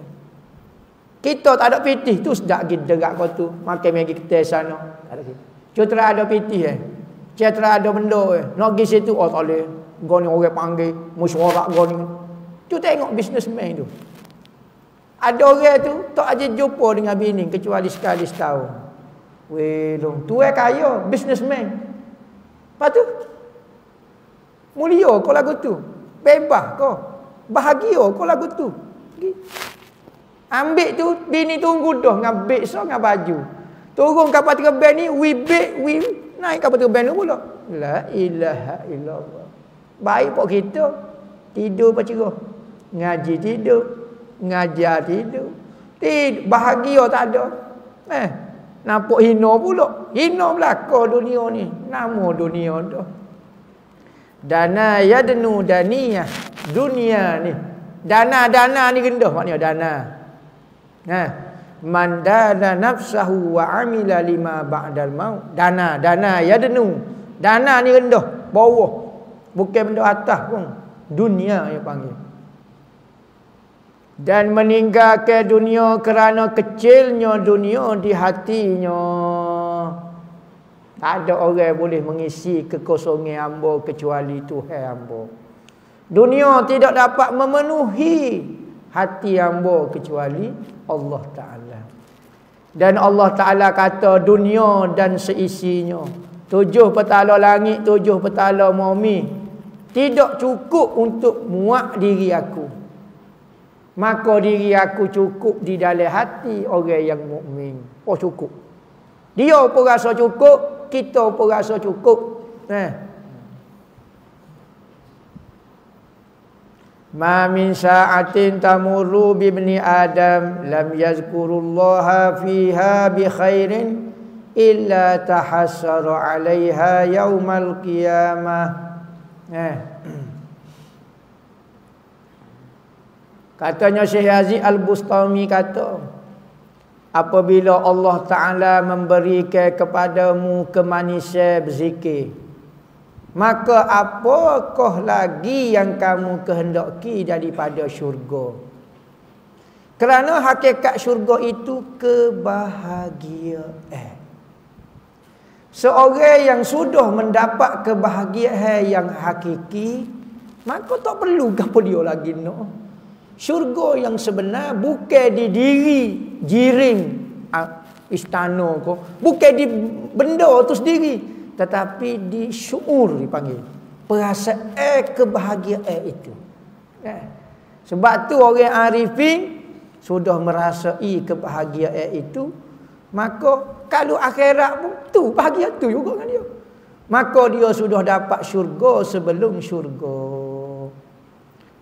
Kita tak ada pitih tu sedap kita dekat gotu. Makan pergi kedai sana. Tak ada pitih. Cutera ada pitih Cutera ada benda nak pergi situ, oh tak boleh. Kau ni orang panggil mesyuarat kau ni. Tu tengok businessman tu. Ada orang tu tak aja jumpa dengan bini kecuali sekali setahun. Weh long, tu kaya, businessman. Lepas tu mulia kau lagu tu. Bebas kau. Bahagia kau lagu tu. Ambil tu bini tunggu dah dengan beg so dengan baju. Turun kapal terbang ni we naik kapal terbang tu pula. La ilaha illallah. Baik pok kita tidur pacerah. Ngaji tidur, ngajar tidur. Bahagia tak ada. Nampak hina pula. Hina belaka dunia ni. Nama dunia dah. Dana yadnu daniyah. Dunia ni. Dana ni rendah maknanya dana. Man dana nafsahu wa amila lima ba'dal maut. Dana yadnu. Dana ni rendah, bawah. Bukan benda atas pun. Dunia yang panggil. Dan meninggalkan dunia kerana kecilnya dunia di hatinya. Tak ada orang boleh mengisi kekosongan hamba kecuali Tuhan hamba. Dunia tidak dapat memenuhi hati hamba kecuali Allah Ta'ala. Dan Allah Ta'ala kata dunia dan seisinya, 7 petala langit, 7 petala bumi, tidak cukup untuk muak diri aku. Maka diri aku cukup di dalam hati orang yang mukmin. Oh cukup. Dia pun rasa cukup, kita pun rasa cukup. Ma min sa'atin tamurru bi ibni Adam lam yazkurullaha fiha bi khairin illa tahassara 'alaiha yaumal qiyamah. Katanya Syekh Yazid Al-Bustami kata, apabila Allah Ta'ala memberikan kepadamu kemanisan berzikir, maka apakah lagi yang kamu kehendaki daripada syurga? Kerana hakikat syurga itu kebahagiaan. Seorang yang sudah mendapat kebahagiaan yang hakiki, maka tak perlu apa dia lagi nak. Syurga yang sebenar bukan di diri jiring istana ko, bukan di benda tu sendiri, tetapi di syuur dipanggil. Perasaan kebahagiaan itu. Sebab tu orang arifin sudah merasai kebahagiaan itu, maka kalau akhirat pun tu bahagia tu juga dengan dia. Maka dia sudah dapat syurga sebelum syurga.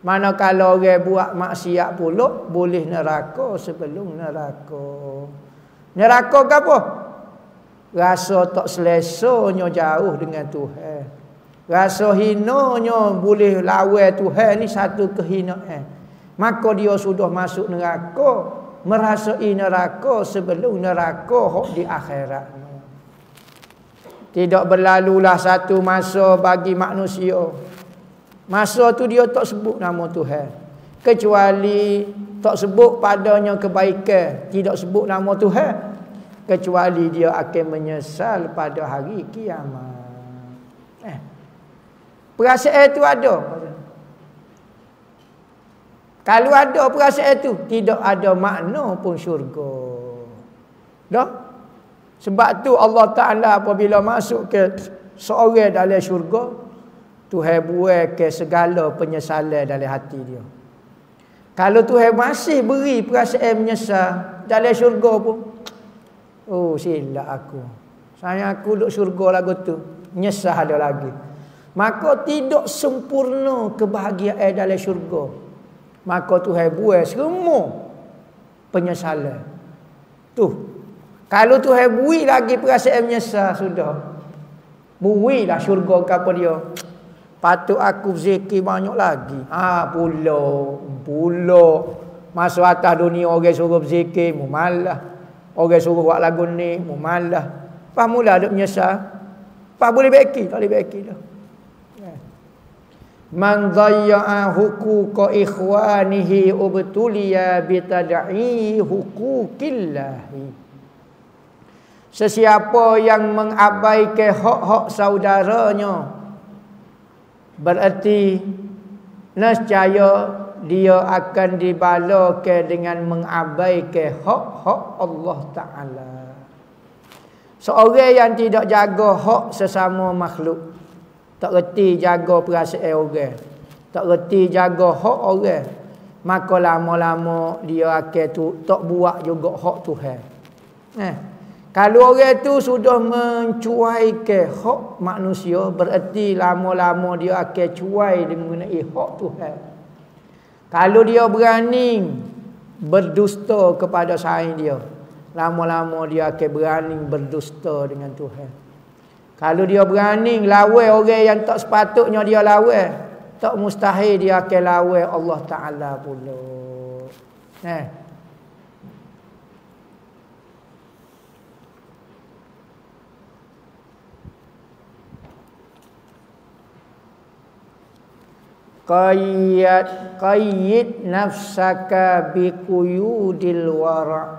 Manakala orang buat maksiat pula boleh neraka sebelum neraka. Neraka ke apa? Rasa tak selesanya jauh dengan Tuhan. Rasa hinanya boleh lawan Tuhan ni satu kehinaan. Maka dia sudah masuk neraka, merasai neraka sebelum neraka hok di akhirat. Tidak berlalulah satu masa bagi manusia. Masa tu dia tak sebut nama Tuhan, kecuali tak sebut padanya kebaikan, tidak sebut nama Tuhan, kecuali dia akan menyesal pada hari kiamat. Perasaan itu ada. Kalau ada perasaan itu, tidak ada makna pun syurga. Dah? Sebab tu Allah Ta'ala apabila masuk ke seorang dalam syurga, Tuhan buat ke segala penyesalan dalam hati dia. Kalau Tuhan masih beri perasaan menyesal dalam syurga pun, oh silap aku. Sayang aku duduk syurga lagu tu, menyesal ada lagi. Maka tidak sempurna kebahagiaan dalam syurga. Maka Tuhan buat semua penyesalan. Tu. Kalau Tuhan beri lagi perasaan menyesal, sudah. Berilah syurga kepada dia. Patut aku zikir banyak lagi. Pula. Masuk atas dunia orang suruh berzikir, mu malah. Orang suruh buat lagu ni, mu malah. Pas mula duk menyesal. Pas boleh beki, tak boleh beki dah. Man dhayya'a huquqa ikhwanihi ubtuliya bitad'i huquqillahi. Sesiapa yang mengabaikan hak-hak saudaranya, berarti nescaya dia akan dibalakan dengan mengabaikan hak-hak Allah Ta'ala. Seorang yang tidak jaga hak sesama makhluk, tak reti jaga perasaan orang, tak reti jaga hak orang, maka lama-lama dia akan tak buat juga hak Tuhan. Kalau orang tu sudah mencuaikan hak manusia, berarti lama-lama dia akan cuai mengenai hak Tuhan. Kalau dia berani berdusta kepada saing dia, lama-lama dia akan berani berdusta dengan Tuhan. Kalau dia berani lawan orang yang tak sepatutnya dia lawan, tak mustahil dia akan lawan Allah Ta'ala pula. Qayyid nafsaka biquyudil wara'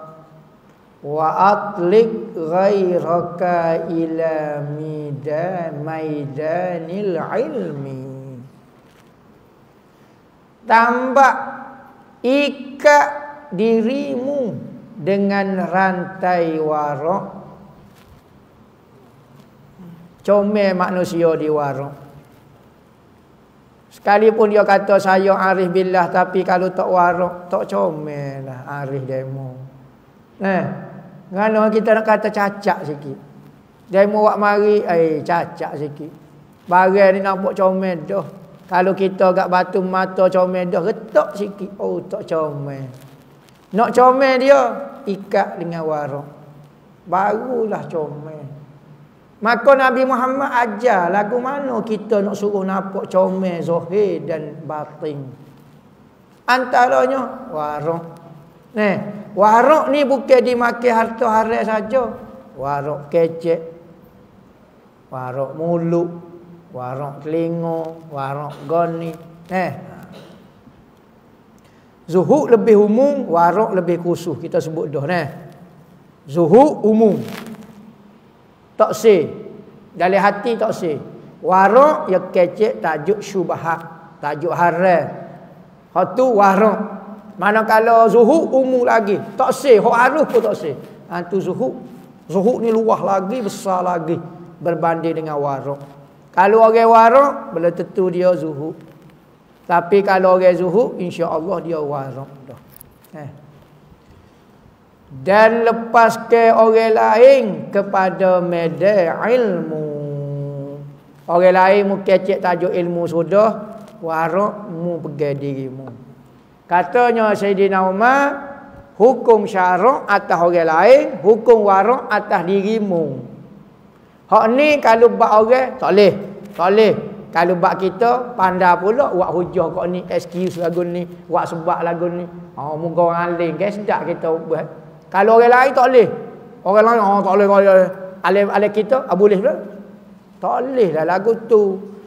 wa atlik ghairaka ila maidanil ilmi. Tambah ikat dirimu dengan rantai warak. Comel manusia di warak. Sekalipun dia kata saya arif billah, tapi kalau tak warak, tak comel lah arif demo. Kerana kita nak kata cacak sikit. Demo wak mari, cacak sikit. Barang ni nampak comel dah. Kalau kita kat batu mata comel dah, retak sikit. Oh, tak comel. Nak comel dia, ikat dengan warak. Barulah comel. Maka Nabi Muhammad ajar lagu mana kita nak suruh nampak comel zahir dan batin. Antaranya warak. Warak ni bukan dimakan harta haram saja. Warak kecek, warak mulut, warak telinga, warak goni. Zuhud lebih umum, warak lebih khusus. Kita sebut dah. Zuhud umum. Tak sih. Dalam hati tak sih. Warak yang kecek tajuk syubhat, tajuk haram. Hak tu warak. Manakala zuhud umum lagi, tak sih, hak harus pun tak sih. Tu zuhud. Zuhud ni luah lagi, besar lagi berbanding dengan warak. Kalau orang warak, belum tentu dia zuhud. Tapi kalau orang zuhud, insya-Allah dia warak dah. Dan lepaskan orang lain kepada medan ilmu. Orang lain mu kecek tajuk ilmu sudah, warak mu pegang dirimu. Katanya Sayyidina Umar, hukum syarak atas orang lain, hukum warak atas dirimu. Hak ni kalau bak orang tak boleh. Tak boleh. Kalau bak kita pandai pula buat hujah kau ni, excuse lagu ni, buat sebab lagu ni. Muka orang alim kan sedap kita buat. Kalau orang lain tak boleh. Orang lain tak boleh, tak boleh. Alim kita boleh pula. Tak boleh lah lagu tu.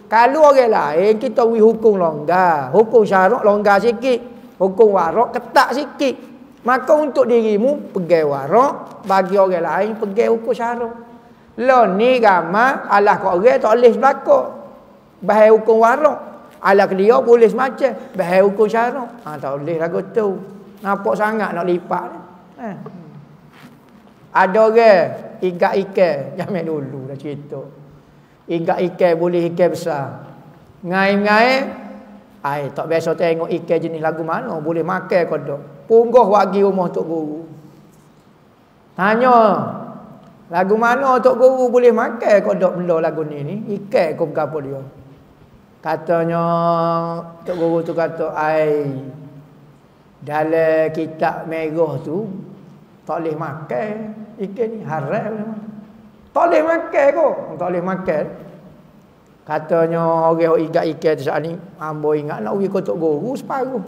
Kalau orang lain kita wi hukum longgar, hukum syarak longgar sikit. Hukum warak ketat sikit. Maka untuk dirimu pegang warak, bagi orang lain pegang hukum syarak. Lah ni ramai alah kat orang tak boleh belaka. Bahaya hukum warak. Alah ke dia boleh semacam bahaya hukum syarak. Tak boleh lagu tu. Nampak sangat nak lipat. Ada orang ikat ikan, jangan dulu dah cerita. Ikat ikan boleh ikan besar. Ngai-ngai ai tak biasa tengok ikan jenis lagu mana boleh makan kodok. Punggah wagi rumah tok guru. Tanya, lagu mana tok guru boleh makan kodok benda lagu ni ikan kau berapa dia? Katanya tok guru tu kata ai dalam kitab merah tu tak boleh makan ikan ni, haram memang. Tak boleh makan kau, tak boleh makan. Katanya orang ikat ikan tu saat ni, ambo ingat nak pergi kotak guru separuh.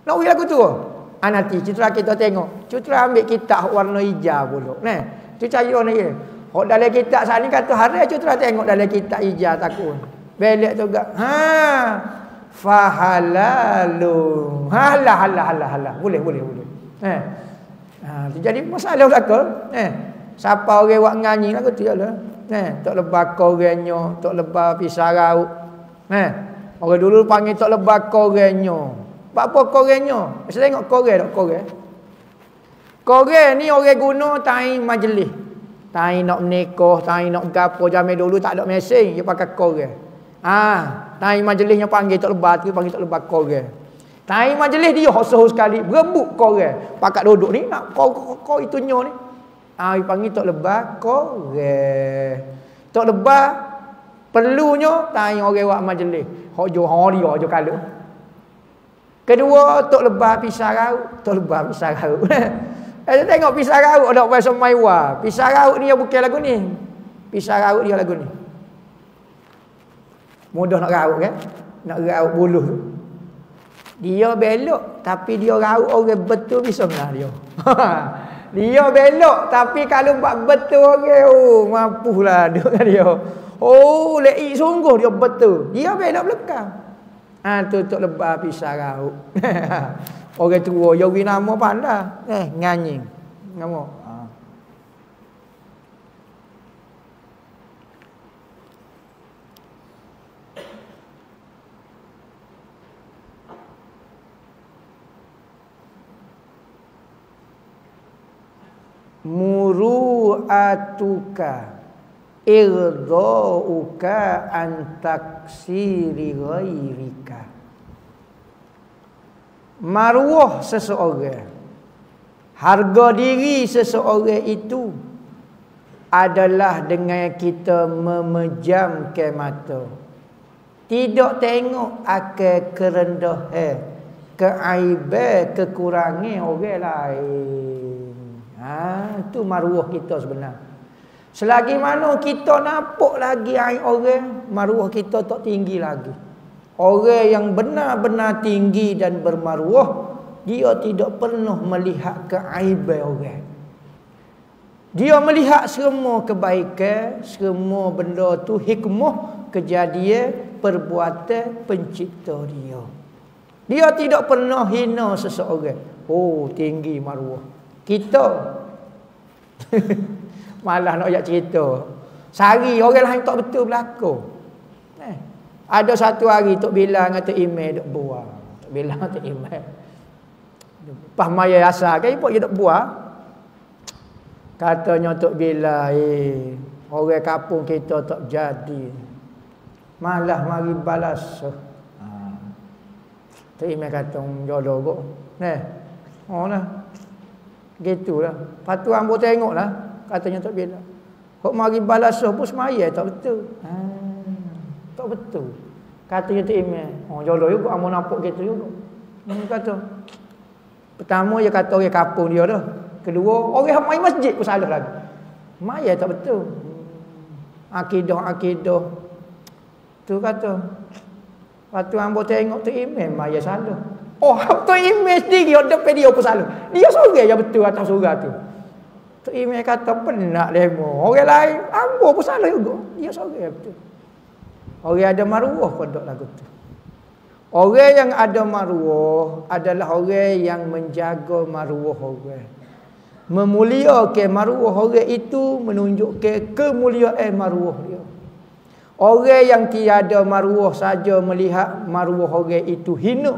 Nak pergi lagu tu. Nanti citra kita tengok. Citra ambil kitab warna hijau pula. Tu cara ni. Hok dalam kitab saat ni kata haram, citra tengok dalam kitab hijau takut. Belak tu gak. Fahalalun. Halah. Boleh. Jadi masalah belaka. Siapa orang buat nyanyi lagu tu lah. Tok lebah korenya, tok lebah pisah rauk. Orang dulu panggil tok lebah korenya. Apa korenya? Saya tengok korek tak korek. Korek ni orang guna time majlis. Time nak menikah, time nak gapo, zaman dulu tak ada mesin, dia pakai korek. Time majlisnya panggil tok lebah tu, panggil tok lebah korek. Time majlis dia hosoh sekali, berebut korek. Pakat duduk ni nak kau itunya ni. Panggil tok lebah korek. Tok lebah perlunya tanya orang buat majlis. Hok jo dia jo kala. Kedua tok lebah pisah rauk, tok lebah pisah rauk. Tengok pisah rauk ada bahasa Maiwa. Pisah rauk ni bukan lagu ni. Pisah rauk dia lagu ni. Mudah nak rauk kan? Nak rauk buluh tu. Dia belok tapi dia rauk orang betul bisa menang dia. Dia belok tapi kalau buat betul orang mampulah dengan dia. Lei sungguh dia betul. Dia belok belakang. Tu tok lebah pisah rauk. Orang tua yo wi nama pandai. Nyanyi. Nama. Muru'atuka irdauka an taksiri ghairika. Maruah seseorang, harga diri seseorang itu adalah dengan kita memejamkan mata, tidak tengok akan kerendahan, keaiban, kekurangan orang lain. Itu maruah kita sebenar. Selagi mana kita nampak lagi aib orang, maruah kita tak tinggi lagi. Orang yang benar-benar tinggi dan bermaruah, dia tidak pernah melihat keaiban orang. Dia melihat semua kebaikan, semua benda tu hikmah, kejadian, perbuatan pencipta dia. Dia tidak pernah hina seseorang. Tinggi maruah. Kita malah nak ajak cerita. Sehari orang lain tak betul berlaku. Ada satu hari Tok Bilal dengan Tok Imeh duk buah. Tok Bilal dengan Tok Imeh. Pas maya asal kan ipok dia duk buah. Katanya Tok Bilal, orang kampung kita tak jadi. Malah mari balas. Tok Imeh kata jodoh kok. Lah. Gitulah. Patu ambo tengoklah, katanya Tok Bilal. Kok mari balas pun semaya tak betul. Tak betul. Katanya Tok Imeh, jodoh juga ambo nampak gitu juga. Kata. Pertama dia kata orang kampung dia dah. Kedua, orang mai masjid pun salah lagi. Maya tak betul. Akidah. Tu kata. Patu ambo tengok Tok Imeh maya salah. Tok Imeh sendiri depan dia pun salah. Dia seorang yang betul atas surah tu. Tok Imeh kata penak lemo. Orang lain ambo pun salah juga. Dia seorang yang betul. Orang ada maruah pada lagu tu. Orang yang ada maruah adalah orang yang menjaga maruah orang. Memuliakan maruah orang itu menunjukkan kemuliaan maruah dia. Orang yang tiada maruah saja melihat maruah orang itu hina.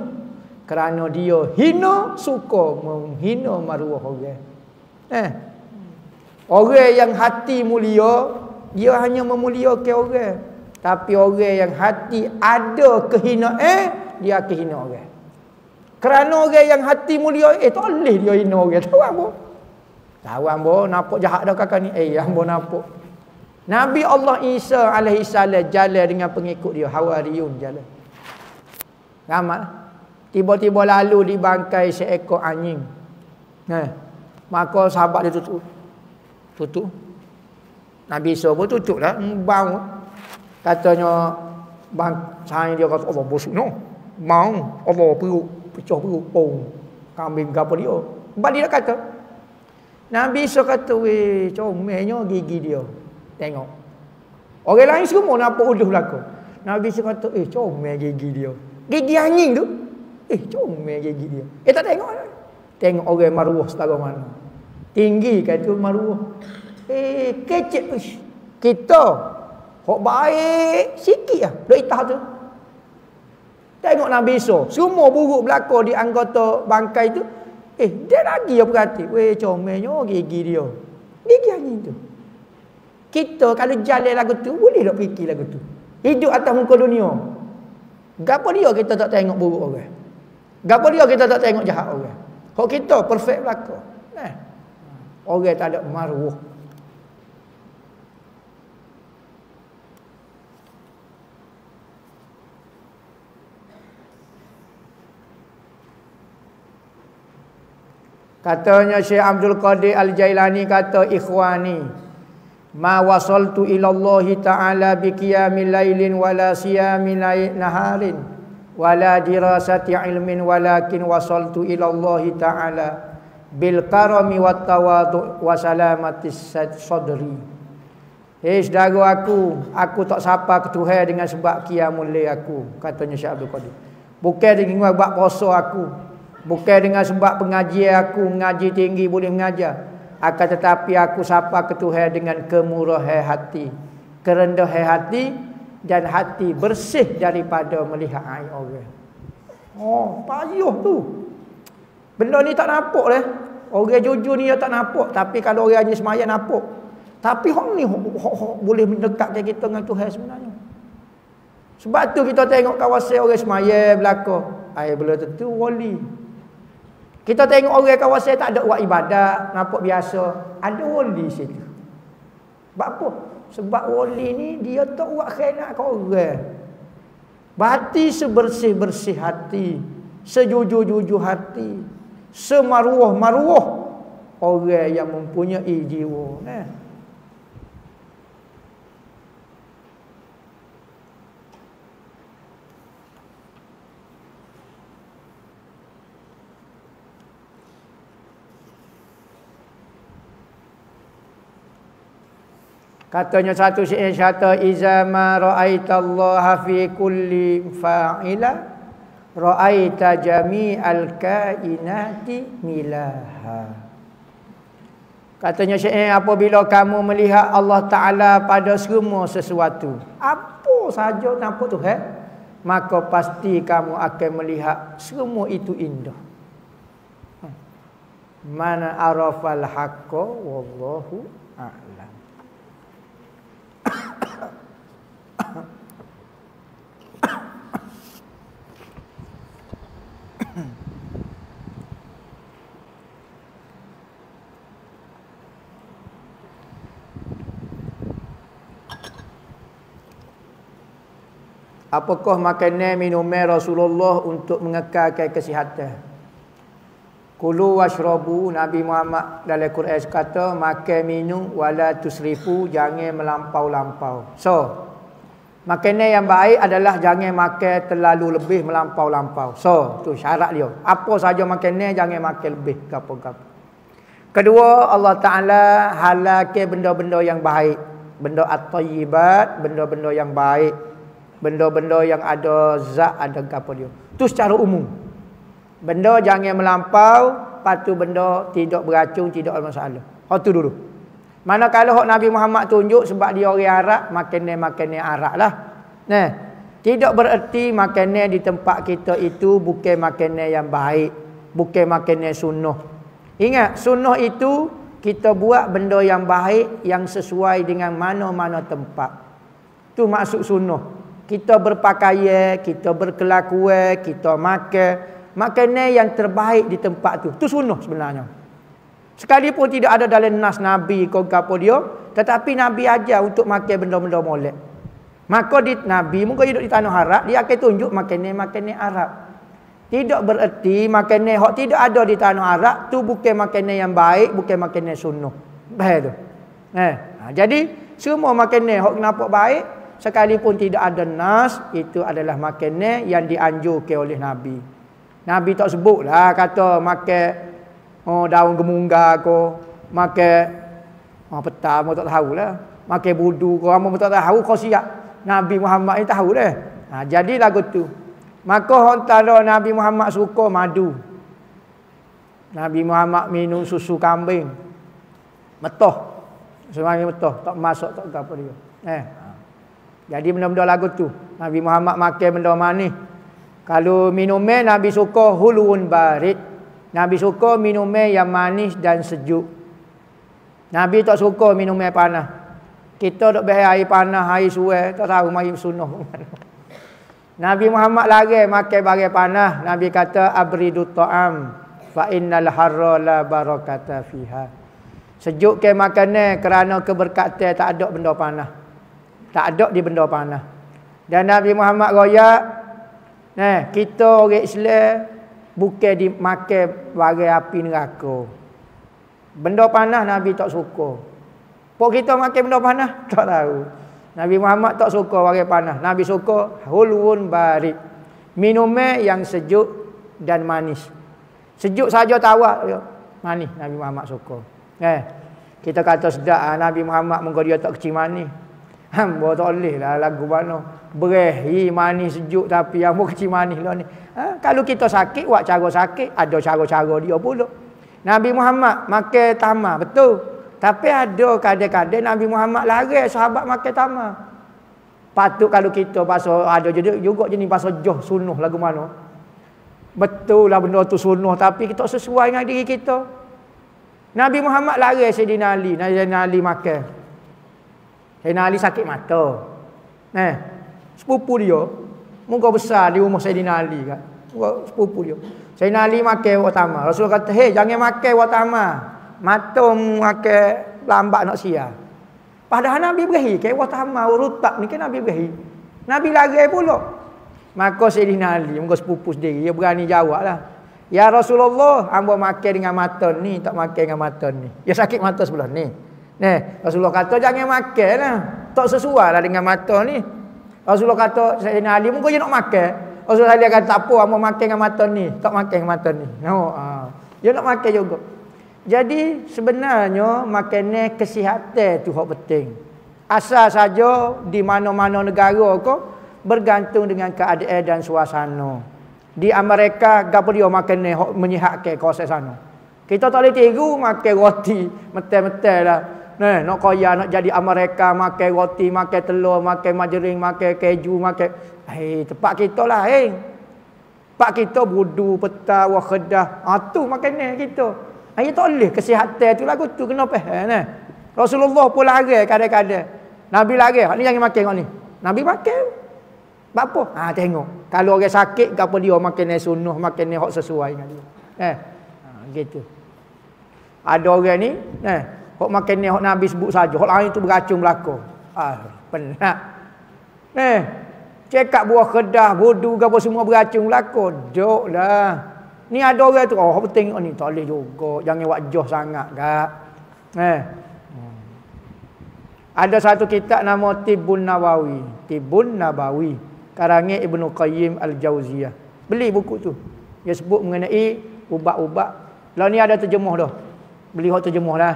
Kerana dia hina, suka menghina maruah orang. Orang yang hati mulia, dia hanya memuliakan orang. Tapi orang yang hati ada kehinaan, dia akan hina orang. Kerana orang yang hati mulia, tak boleh dia hina orang. Tahu apa? Tahu apa? Nampak jahat dah kakak ni. Hamba nampak. Nabi Allah Isa alaihi salam jalan dengan pengikut dia, Hawariyun jalan. Ramai. Tiba-tiba lalu dibangkai seekor anjing. Maka sahabat dia tutup. Nabi Isa pun tutup lah. Bang. Katanya bang, saya dia kata Allah busuk no. Mau Allah perut, pecah perut. Kambing ke apa dia. Sebab dia kata. Nabi Isa kata, weh, comelnya gigi dia. Tengok. Orang lain semua nampak uduh belakang. Nabi Isa kata, comel gigi dia. Gigi anjing tu. Comel gigi dia. Tak tengok. Tengok orang maruah setara mana. Tinggi kata maruah. Kecek. Kita hok baik sikit lah. Duk itah tu. Tengok Nabi Isa. Semua buruk belakang di anggota bangkai tu. Dia lagi yang berhati. Weh, comelnya gigi dia. Gigi anjing tu. Kita kalau jalan lagu tu, boleh tak fikir lagu tu? Hidup atas muka dunia. Gapo dia kita tak tengok buruk orang? Gapo dia kita tak tengok jahat orang? Kok kita perfect belaka. Orang tak ada maruah. Katanya Syekh Abdul Qadir Al-Jailani kata, ikhwani, ma wasaltu ila Allah Ta'ala bi qiyamil lailin wala siyamil naharin wala dirasati ilmin, walakin wasaltu ila Allah Ta'ala bil karami wat tawadu' wa salamatis sadri. Saudara aku tak sapa ke Tuhan dengan sebab qiyamul lail aku, katanya Syekh Abdul Qadir. Bukan dengan buat puasa aku, bukan dengan sebab pengajian aku mengaji tinggi boleh mengajar, akan tetapi aku sapa ke Tuhan dengan kemurahan hati, kerendahan hati, dan hati bersih daripada melihat aib orang. Payuh tu. Benda ni tak nampak lah. Orang jujur ni tak nampak, tapi kalau orang ni sembahyang nampak. Tapi hang ni boleh mendekatkan kita dengan Tuhan sebenarnya. Sebab tu kita tengok kawasan orang sembahyang belaka, belum tentu wali. Kita tengok orang kawasan tak ada buat ibadat, nampak biasa, ada wali situ. Sebab apa? Sebab wali ni dia tak buat khianat ke orang. Hati sebersih-bersih hati, sejujur-jujur hati, semaruah-maruah orang yang mempunyai jiwa. Katanya satu syair kata, iza ma ra'aitallaha fi kulli fa'ila ra'aita jami'al kainati milaha. Katanya syair, apabila kamu melihat Allah Ta'ala pada semua sesuatu, apa saja nampak Tuhan, maka pasti kamu akan melihat semua itu indah. Mana arafal haqqa wallahu a'lam. Apakah makanan minuman Rasulullah untuk mengekalkan kesihatan? Kulu washrabu, Nabi Muhammad dalam Quran kata, makan minum wala tusrifu, jangan melampau-lampau. So, makanan yang baik adalah jangan makan terlalu lebih melampau-lampau. So, tu syarat dia. Apa saja makanan jangan makan lebih gapo-gapo. Kedua, Allah Ta'ala halalkan benda-benda yang baik. Benda at-tayyibat, benda-benda yang baik. Benda-benda yang ada zat, ada apa dia. Tu secara umum. Benda jangan melampau, patu benda tidak beracun, tidak ada masalah. Tu dulu. Manakala hak Nabi Muhammad tunjuk sebab dia orang Arab, makanan-makanan Arab lah. Tidak bererti makanan di tempat kita itu bukan makanan yang baik, bukan makanan sunnah. Ingat, sunnah itu kita buat benda yang baik yang sesuai dengan mana-mana tempat. Tu maksud sunnah. Kita berpakaian, kita berkelakuan, kita makan makanan yang terbaik di tempat tu. Tu sunnah sebenarnya. Sekalipun tidak ada dalam nas Nabi kau gapo dia, tetapi Nabi ajar untuk makan benda-benda molek. Maka Nabi muka hidup di tanah Arab, dia akan tunjuk makanan-makanan Arab. Tidak bererti makanan hak tidak ada di tanah Arab tu bukan makanan yang baik, bukan makanan sunnah. Baik tu. Jadi semua makanan hak nampak baik sekalipun tidak ada nas, itu adalah makanan yang dianjurkan oleh Nabi. Nabi tak sebutlah kata makan daun gemungga ko, makan peta mo tak tahulah, makan budu ko amo tak tahu kau siap. Nabi Muhammad ni tahu dah. Jadi lagu tu. Maka antara Nabi Muhammad suka madu. Nabi Muhammad minum susu kambing. Metoh. Semuanya metoh, tak masuk tak apa dia. Jadi benda-benda lagu tu. Nabi Muhammad makan benda manis. Kalau minumnya Nabi suka hulun barid. Nabi suka minumnya yang manis dan sejuk. Nabi tak suka minumnya panas. Kita duk bahaya air panas, air suai, tak tahu mai sunnah. Nabi Muhammad lagi makan barang panas. Nabi kata abridu ta'am fa innal harra la barakata fiha. Sejukkan makanan kerana keberkatan tak ada benda panas. Tak ada di benda panas. Dan Nabi Muhammad royak, kita orang Islam bukan dimakan barang api neraka. Benda panas Nabi tak suka. Pok kita makan benda panas tak tahu. Nabi Muhammad tak suka barang panas. Nabi suka hulun barid. Minumnya yang sejuk dan manis. Sejuk saja tawar manis Nabi Muhammad suka. Kita kata sedap Nabi Muhammad mengko dia tak kecil manis. Hamba tak boleh lah lagu mana. Berehi manis sejuk tapi yang kecil manis lah ni. Kalau kita sakit buat cara sakit, ada cara-cara dia pula. Nabi Muhammad makan tamar betul. Tapi ada kadang-kadang Nabi Muhammad larang sahabat makan tamar. Patut kalau kita pasal ada juga jenis pasal joh sunnah lagu mana. Betul lah benda tu sunnah tapi kita sesuai dengan diri kita. Nabi Muhammad larang Sayyidina Ali. Sayyidina Ali makan. Sayyidina Ali sakit mata. Sepupu dia muka besar di rumah Sayyidina Ali kan. Sepupu dia. Sayyidina Ali makan buah tamar. Rasulullah kata, "Hei, jangan makan buah tamar. Mata makan lambat nak sia." Padahal Nabi berahi ke buah tamar rutak ni kan Nabi berahi. Nabi larang pula. Maka Sayyidina Ali muka sepupu sendiri dia berani jawablah. "Ya Rasulullah, hamba makan dengan mata ni, tak makan dengan mata ni." Dia sakit mata sebelah ni. Rasulullah kata jangan makanlah. Tak sesuai lah dengan mata ni. Rasulullah kata Sayyidina Ali muka dia nak makan. Rasulullah kata tak apa, hamba makan dengan mata ni, tak makan dengan mata ni. Dia nak makan juga. Jadi sebenarnya makanan kesihatan tu hak penting. Asal saja di mana-mana negara ko bergantung dengan keadaan dan suasana. Di Amerika gapo dia makanan hak menyihatkan kawasan sana. Kita tak boleh tiru makan roti metel-metel lah. Nak kaya nak jadi Amerika makan roti, makan telur, makan margarin, makan keju, makan tempat kita lah Pak kita budu, peta, wah kedah. Tu makanan kita. Ayat tak boleh kesihatan tu lagu tu kena faham Rasulullah pun larang kadang-kadang. Nabi larang, ni jangan makan ni. Nabi makan. Apa? Tengok. Kalau orang sakit gapo dia makan sunnah, makan hak sesuai dengan dia. Gitu. Ada orang ni, hak makan hak Nabi sebut saja, hak lain tu beracun belaka. Penat. Cekak buah kedah, bodu gapo semua beracun belaka. Doklah. Ni ada orang tu, penting ni tak boleh juga. Jangan buat joh sangat kak. Ada satu kitab nama Tibbun Nabawi. Tibbun Nabawi. Karangan Ibnu Qayyim Al-Jauziyah. Beli buku tu. Dia sebut mengenai ubat-ubat. Lah ni ada terjemuh dah. Beli hak terjemuh dah.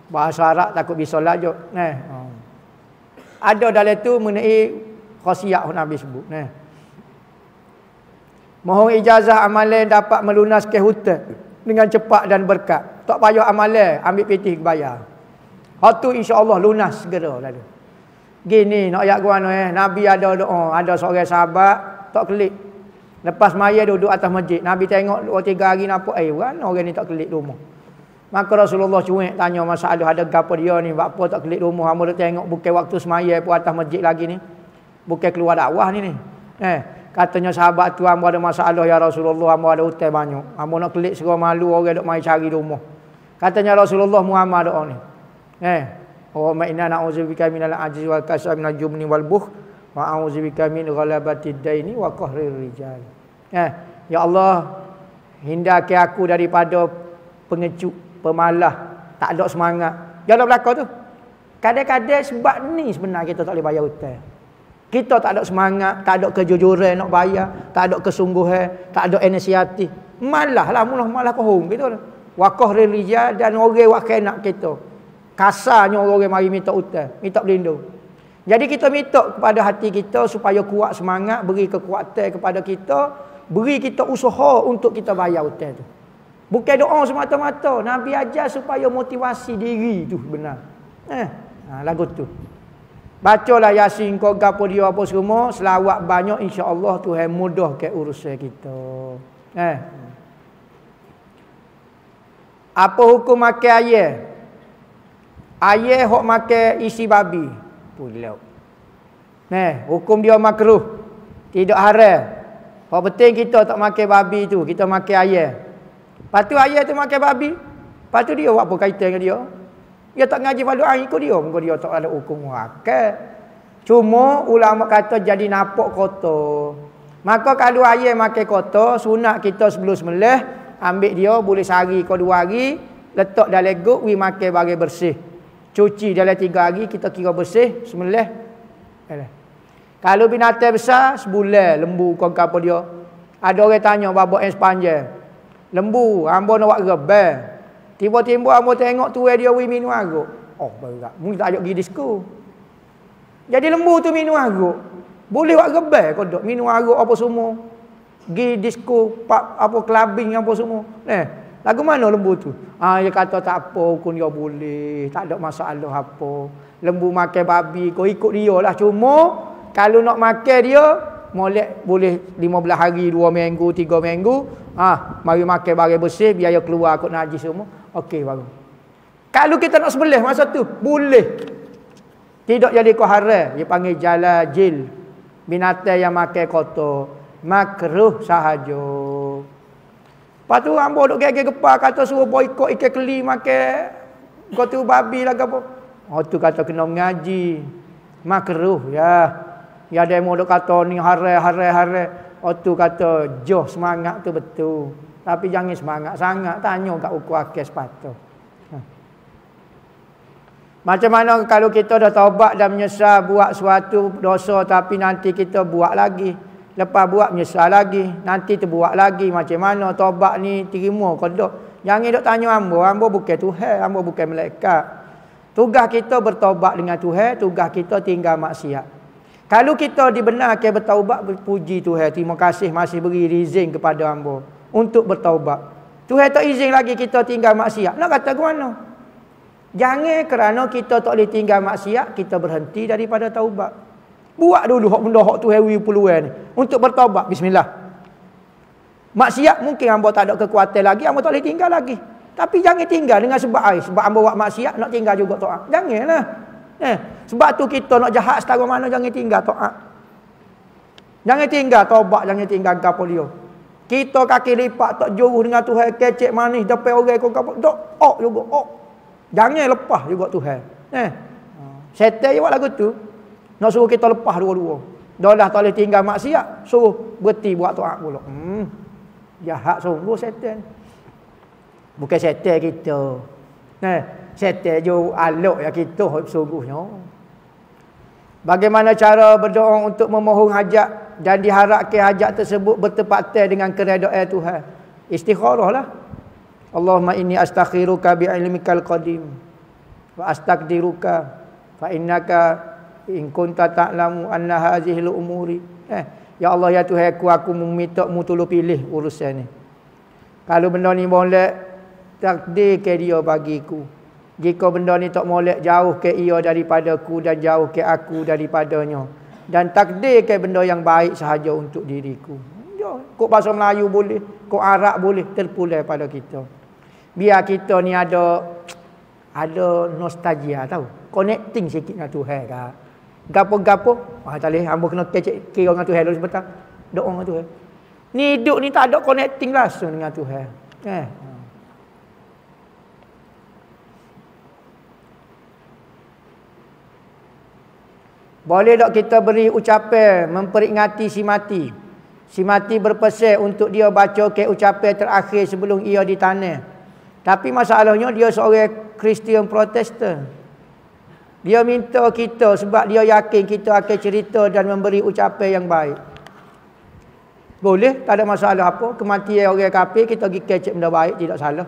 Bahasa Arab takut bisa lajuk. Ada dalam tu mengenai khasiat Nabi sebut. Mohon ijazah amalan dapat melunaskan hutang dengan cepat dan berkat. Tak payah amalan, ambil peti bayar. Hak tu insya-Allah lunas segera lalu. Gini nak ayat gua Nabi ada doa, ada seorang sahabat tak kelik. Lepas maya duduk atas masjid, Nabi tengok 2-3 hari nampak, mana orang ni tak kelik rumah. Maka Rasulullah cuik tanya masalah ada gapo dia ni, buat apa tak kelik rumah hamba dah tengok bukan waktu semaya pun atas masjid lagi ni. Bukan keluar dakwah ni. Katanya sahabat tu, hamba ada masalah ya Rasulullah, hamba ada hutang banyak. Hamba nak kelik serah malu orang dok mai cari rumah. Katanya Rasulullah Muhammad doa ni. Wa inna na'udzubika minal ajzi wal kasal minal jubni wal bukh wa a'udzubika min ghalabatid daini wa qahrir rijal. Ya Allah, hindari aku daripada pengecut, pemalas, tak ada semangat. Jangan belakang tu. Kadang-kadang sebab ni sebenarnya kita tak boleh bayar hutang. Kita tak ada semangat, tak ada kejujuran nak bayar, tak ada kesungguhan, tak ada inisiatif. Malah malah kohong gitu. Wa qahrir rijal, dan orang wak nak kita. Kasarnya orang mari minta hutang, minta berlindung. Jadi kita minta kepada hati kita supaya kuat semangat, beri kekuatan kepada kita, beri kita usaha untuk kita bayar hutang tu. Bukan doa semata-mata. Nabi ajar supaya motivasi diri tu benar. Lagu tu. Bacalah Yasin kau gapo dia apa semua, selawat banyak, insya-Allah Tuhan mudahkan urusan kita. Apa hukum makan ayam? Ayam hok makan isi babi. Pulau. Hukum dia makruh. Tidak haram. Hak penting kita tak makan babi tu, kita makan ayam. Lepas tu ayam tu makan babi. Lepas tu dia buat apa kaitan dengan dia? Dia tak ngaji pada air ikut dia. Mungkin dia tak ada hukum makan. Cuma ulama kata jadi nampak kotor. Maka kalau ayam makan kotor, sunat kita sebelum sembelih, ambil dia boleh sehari ke 2 hari, letak dalam guk, we makan bagi bersih. Cuci dalam 3 hari, kita kira bersih, sembelih. Kalau binatang besar, sebulan, lembu kau apa dia. Ada orang tanya babak yang sepanjang. Lembu, hamba nak buat rebel. Tiba-tiba hamba tengok tuai dia minum arak. Oh, berat. Mungkin tak ajak pergi disko. Jadi lembu tu minum arak. Boleh buat rebel kau dok minum arak apa semua. Pergi disko, apa clubbing apa semua. Lagu mana lembu tu? Dia kata tak apa, hukum dia boleh. Tak ada masalah apa. Lembu makan babi, kau ikut dia lah. Cuma, kalau nak makan dia, molek boleh 15 hari, 2 minggu, 3 minggu. Mari makan barang bersih, biaya keluar kot najis semua. Okey baru. Kalau kita nak sembelih masa tu, boleh. Tidak jadi haram. Dia panggil jalajil. Binatang yang makan kotor. Makruh sahaja. Lepas tu hamba duk gege gepar kata suruh boikot ikan keli makan kotor babi lah ke apa. Tu kata kena mengaji. Makruh ya. Ya demo duk kata ni haram. Tu kata joh semangat tu betul. Tapi jangan semangat sangat, tanya kat ukur akhir sepatut. Macam mana kalau kita dah taubat dan menyesal buat suatu dosa tapi nanti kita buat lagi. Lepas buat menyesal lagi, nanti terbuat lagi. Macam mana taubat ni terima ke tak? Jangan dok tanya hamba bukan Tuhan, hamba bukan malaikat. Tugas kita bertaubat dengan Tuhan, tugas kita tinggal maksiat. Kalau kita dibenarkan bertaubat, berpuji Tuhan, terima kasih masih beri izin kepada hamba untuk bertaubat. Tuhan tak izin lagi kita tinggal maksiat. Nak kata ke mana? Jangan kerana kita tak boleh tinggal maksiat, kita berhenti daripada taubat. Buat dulu hak benda hak Tuhan beri peluang ni untuk bertaubat. Bismillah. Maksiat mungkin hamba tak ada kekuatan lagi, hamba tak boleh tinggal lagi. Tapi jangan tinggal dengan sebab sebab hamba buat maksiat nak tinggal juga taat. Janganlah. Sebab tu kita nak jahat setara mana jangan tinggal taat. Jangan tinggal taubat, jangan tinggal gapo dia. Kita kaki lipat tak jauh dengan Tuhan, kecek manis depan orang kau gapo. Dok juga. Jangan lepas juga Tuhan. Setan buat lagu tu. Nak suruh kita lepas dua-dua. Dah tak boleh tinggal maksiat, suruh berhenti buat taat pula. Jahat sungguh setan. Bukan setan kita. Setan jo alok ya kita sungguhnya. Bagaimana cara berdoa untuk memohon hajat dan diharapkan hajat tersebut bertepatan dengan keredaan Tuhan? Istikharahlah. Allahumma inni astakhiruka bi'ilmikal qadim wa astaqdiruka fa innaka in kunta ta'lamu anna hadhihi al-umuri. Ya Allah ya Tuhan aku meminta-Mu tolong pilih urusan ni. Kalau benda ni molek, takdir ke dia bagiku. Jika benda ni tak molek, jauh ke ia daripadaku dan jauh ke aku daripadanya. Dan takdir ke benda yang baik sahaja untuk diriku. Kok bahasa Melayu boleh, kok Arab boleh, terpulang pada kita. Biar kita ni ada nostalgia tahu. Connecting sikit dengan Tuhan kan. Gapo-gapo, tak boleh hamba kena kecek kira dengan Tuhan dulu sebentar. Doa dengan Tuhan. Ni hidup ni tak ada connecting langsung dengan Tuhan. Boleh tak kita beri ucapan memperingati si mati? Si mati berpesan untuk dia baca ke ucapan terakhir sebelum ia ditanam. Tapi masalahnya dia seorang Kristian Protestan. Dia minta kita sebab dia yakin kita akan cerita dan memberi ucapan yang baik. Boleh, tak ada masalah apa. Kematian orang kafir kita pergi kecek benda baik, tidak salah.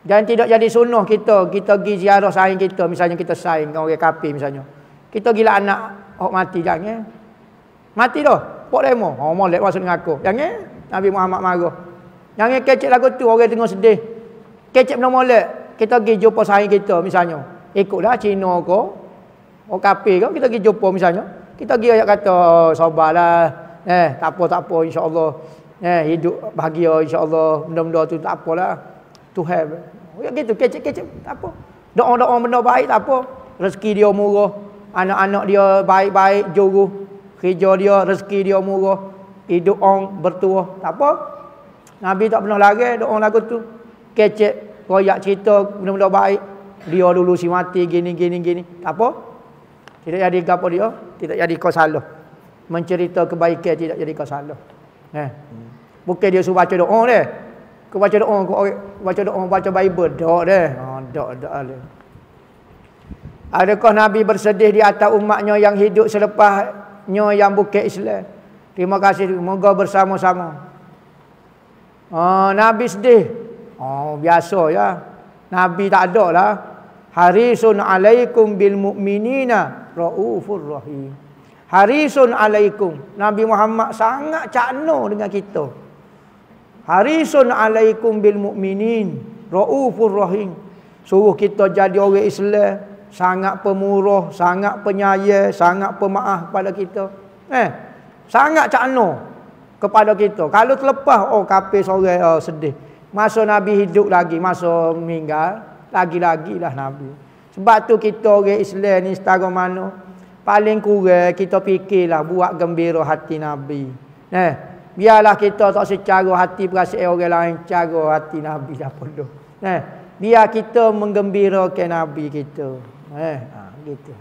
Dan tidak jadi sunnah kita pergi ziarah saing kita, misalnya kita saing dengan orang kafir misalnya. Kita gila anak mati jangan. Mati dah. Pok demo. Molek masuk dengan aku. Jangan. Nabi Muhammad marah. Jangan kecek lagu tu orang tengok sedih. Kecek benda molek. Kita pergi jumpa saing kita misalnya. Ikutlah Cina ke, orang kafir ke, kita pergi jumpa misalnya. Kita pergi ayat kata, sabarlah. Tak apa insya-Allah. Hidup bahagia insya-Allah. Benda-benda tu tak apalah. Tuhan. Ya gitu kecek-kecek tak apa. Doa-doa benda baik tak apa. Rezeki dia murah. Anak-anak dia baik-baik, juru. Kerja dia, rezeki dia murah. Hidup orang bertuah. Tak apa. Nabi tak pernah larang doa lagu tu. Kecek, royak cerita benda-benda baik. Dia dulu si mati, gini. Tak apa. Tidak jadi apa dia. Tidak jadi kau salah. Mencerita kebaikan tidak jadi kau salah. Bukan dia suruh baca doa dia. Kau baca doa, baca Bible. Doa dia. Doa dia. Adakah Nabi bersedih di atas umatnya yang hidup selepasnya yang bukan Islam? Terima kasih. Moga bersama-sama. Nabi sedih. Biasa ya. Nabi tak ada lah. Harisun alaikum bil mu'minina raufur rahim. Harisun alaikum. Nabi Muhammad sangat cakna dengan kita. Harisun alaikum bil mu'minin raufur rahim. Suruh kita jadi orang Islam. Sangat pemurah, sangat penyayang, sangat pemaaf kepada kita. Sangat cakna kepada kita. Kalau terlepas, kafir seorang sedih. Masa Nabi hidup lagi, masa meninggal, lagi-lagilah Nabi. Sebab tu kita orang Islam ni setara mana, paling kurang kita fikirlah buat gembira hati Nabi. Biarlah kita tak secara hati perasaan orang lain, cara hati Nabi dah penuh. Biar kita menggembirakan Nabi kita. Gitu.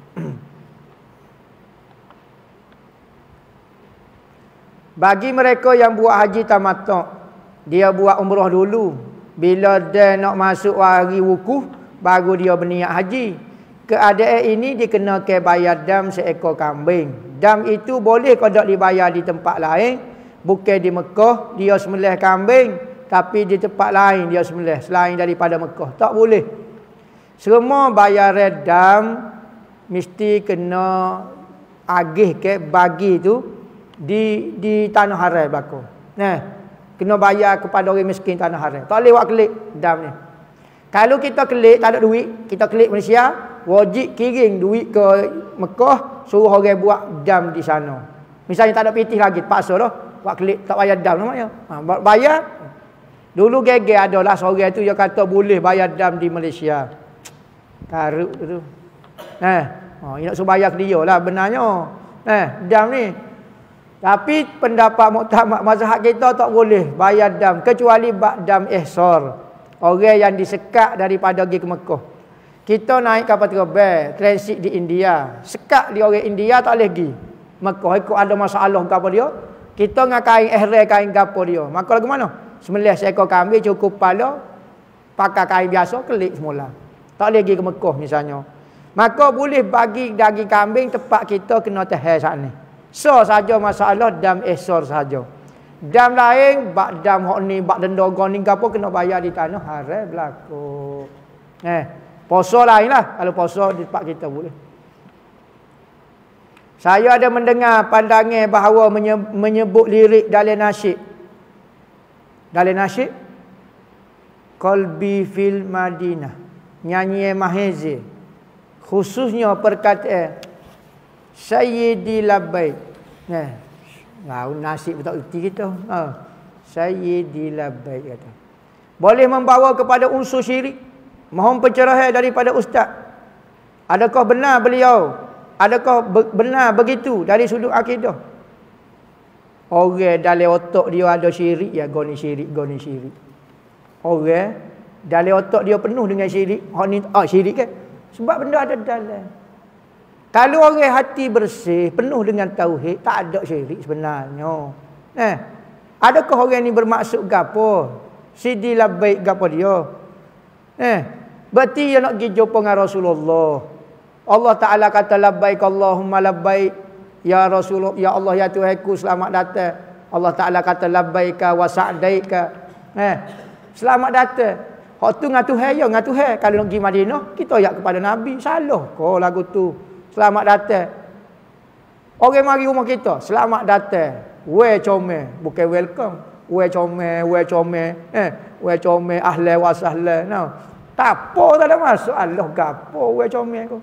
Bagi mereka yang buat haji tamattu', dia buat umrah dulu. Bila dia nak masuk hari wukuf, baru dia berniat haji. Keadaan ini dikenakan bayar dam seekor kambing. Dam itu boleh kalau tak dibayar di tempat lain. Bukan di Mekah, dia sembelih kambing. Tapi di tempat lain dia sembelih, selain daripada Mekah. Tak boleh. Semua bayaran dam mesti kena agih ke bagi tu di tanah haram belakang. Kena bayar kepada orang miskin tanah haram. Tak boleh buat kelik dam ni. Kalau kita kelik tak ada duit, kita kelik Malaysia, wajib kirim duit ke Mekah, suruh orang buat dam di sana. Misalnya tak ada pitih lagi, paksa dah buat kelik, tak bayar dam namanya. Bayar. Dulu geger adalah seorang tu dia kata boleh bayar dam di Malaysia. Karuk tu. Nak suruh bayar ke dia lah benarnya. Dam ni. Tapi pendapat muktamad mazhab kita tak boleh bayar dam kecuali dam ihsar. Orang yang disekat daripada pergi ke Mekah. Kita naik kapal terbang transit di India. Sekat dia orang India tak boleh pergi Mekah. Ikut ada masalah gapo dia. Kita dengan kain ihram, kain gapo dia. Maka lagu mana? Sembelih seekor kambing cukup kepala, pakai kain biasa, kelik semula. Tak boleh pergi ke Mekah misalnya. Maka boleh bagi daging kambing tempat kita kena tahan saat ni. Saja masalah dam ihsar saja. Dam lain, bak dam hok ni, bak denda goni gapo kena bayar di tanah haram berlaku. Puasa lain lah. Kalau puasa di tempat kita boleh. Saya ada mendengar pandangan bahawa menyebut lirik dalam nasyid. Dalam nasyid Qalbi fil Madinah, nyanyi Mahezi, khususnya perkataan Sayyidi labbaik. Nasib betul erti kita. Sayyidi labbaik kata. Boleh membawa kepada unsur syirik. Mohon pencerahan daripada ustaz. Adakah benar beliau? Adakah benar begitu dari sudut akidah? Orang dalam otak dia ada syirik, ya goni syirik, goni syirik. Orang dalam otak dia penuh dengan syirik. Hak ni syirik kan? Sebab benda ada dalam. Kalau orang hati bersih, penuh dengan tauhid, tak ada syirik sebenarnya. Adakah orang ni bermaksud gapo? Sidi labbaik gapo dia? Berarti dia nak pergi jumpa dengan Rasulullah. Allah Ta'ala kata labbaik Allahumma labbaik ya Rasulullah, ya Allah ya Tuhanku, selamat datang. Allah Ta'ala kata labbaika wa sa'daika. Selamat datang. Hak tu dengan Tuhan ya, dengan Tuhan. Kalau nak pergi Madinah, kita ayat kepada Nabi. Salah kau lagu tu. Selamat datang. Orang mari rumah kita, selamat datang. We comel, bukan welcome. We comel, we comel. We comel ahlan wa sahlan. No. Tak apa, tak ada masalah gapo we comel kau.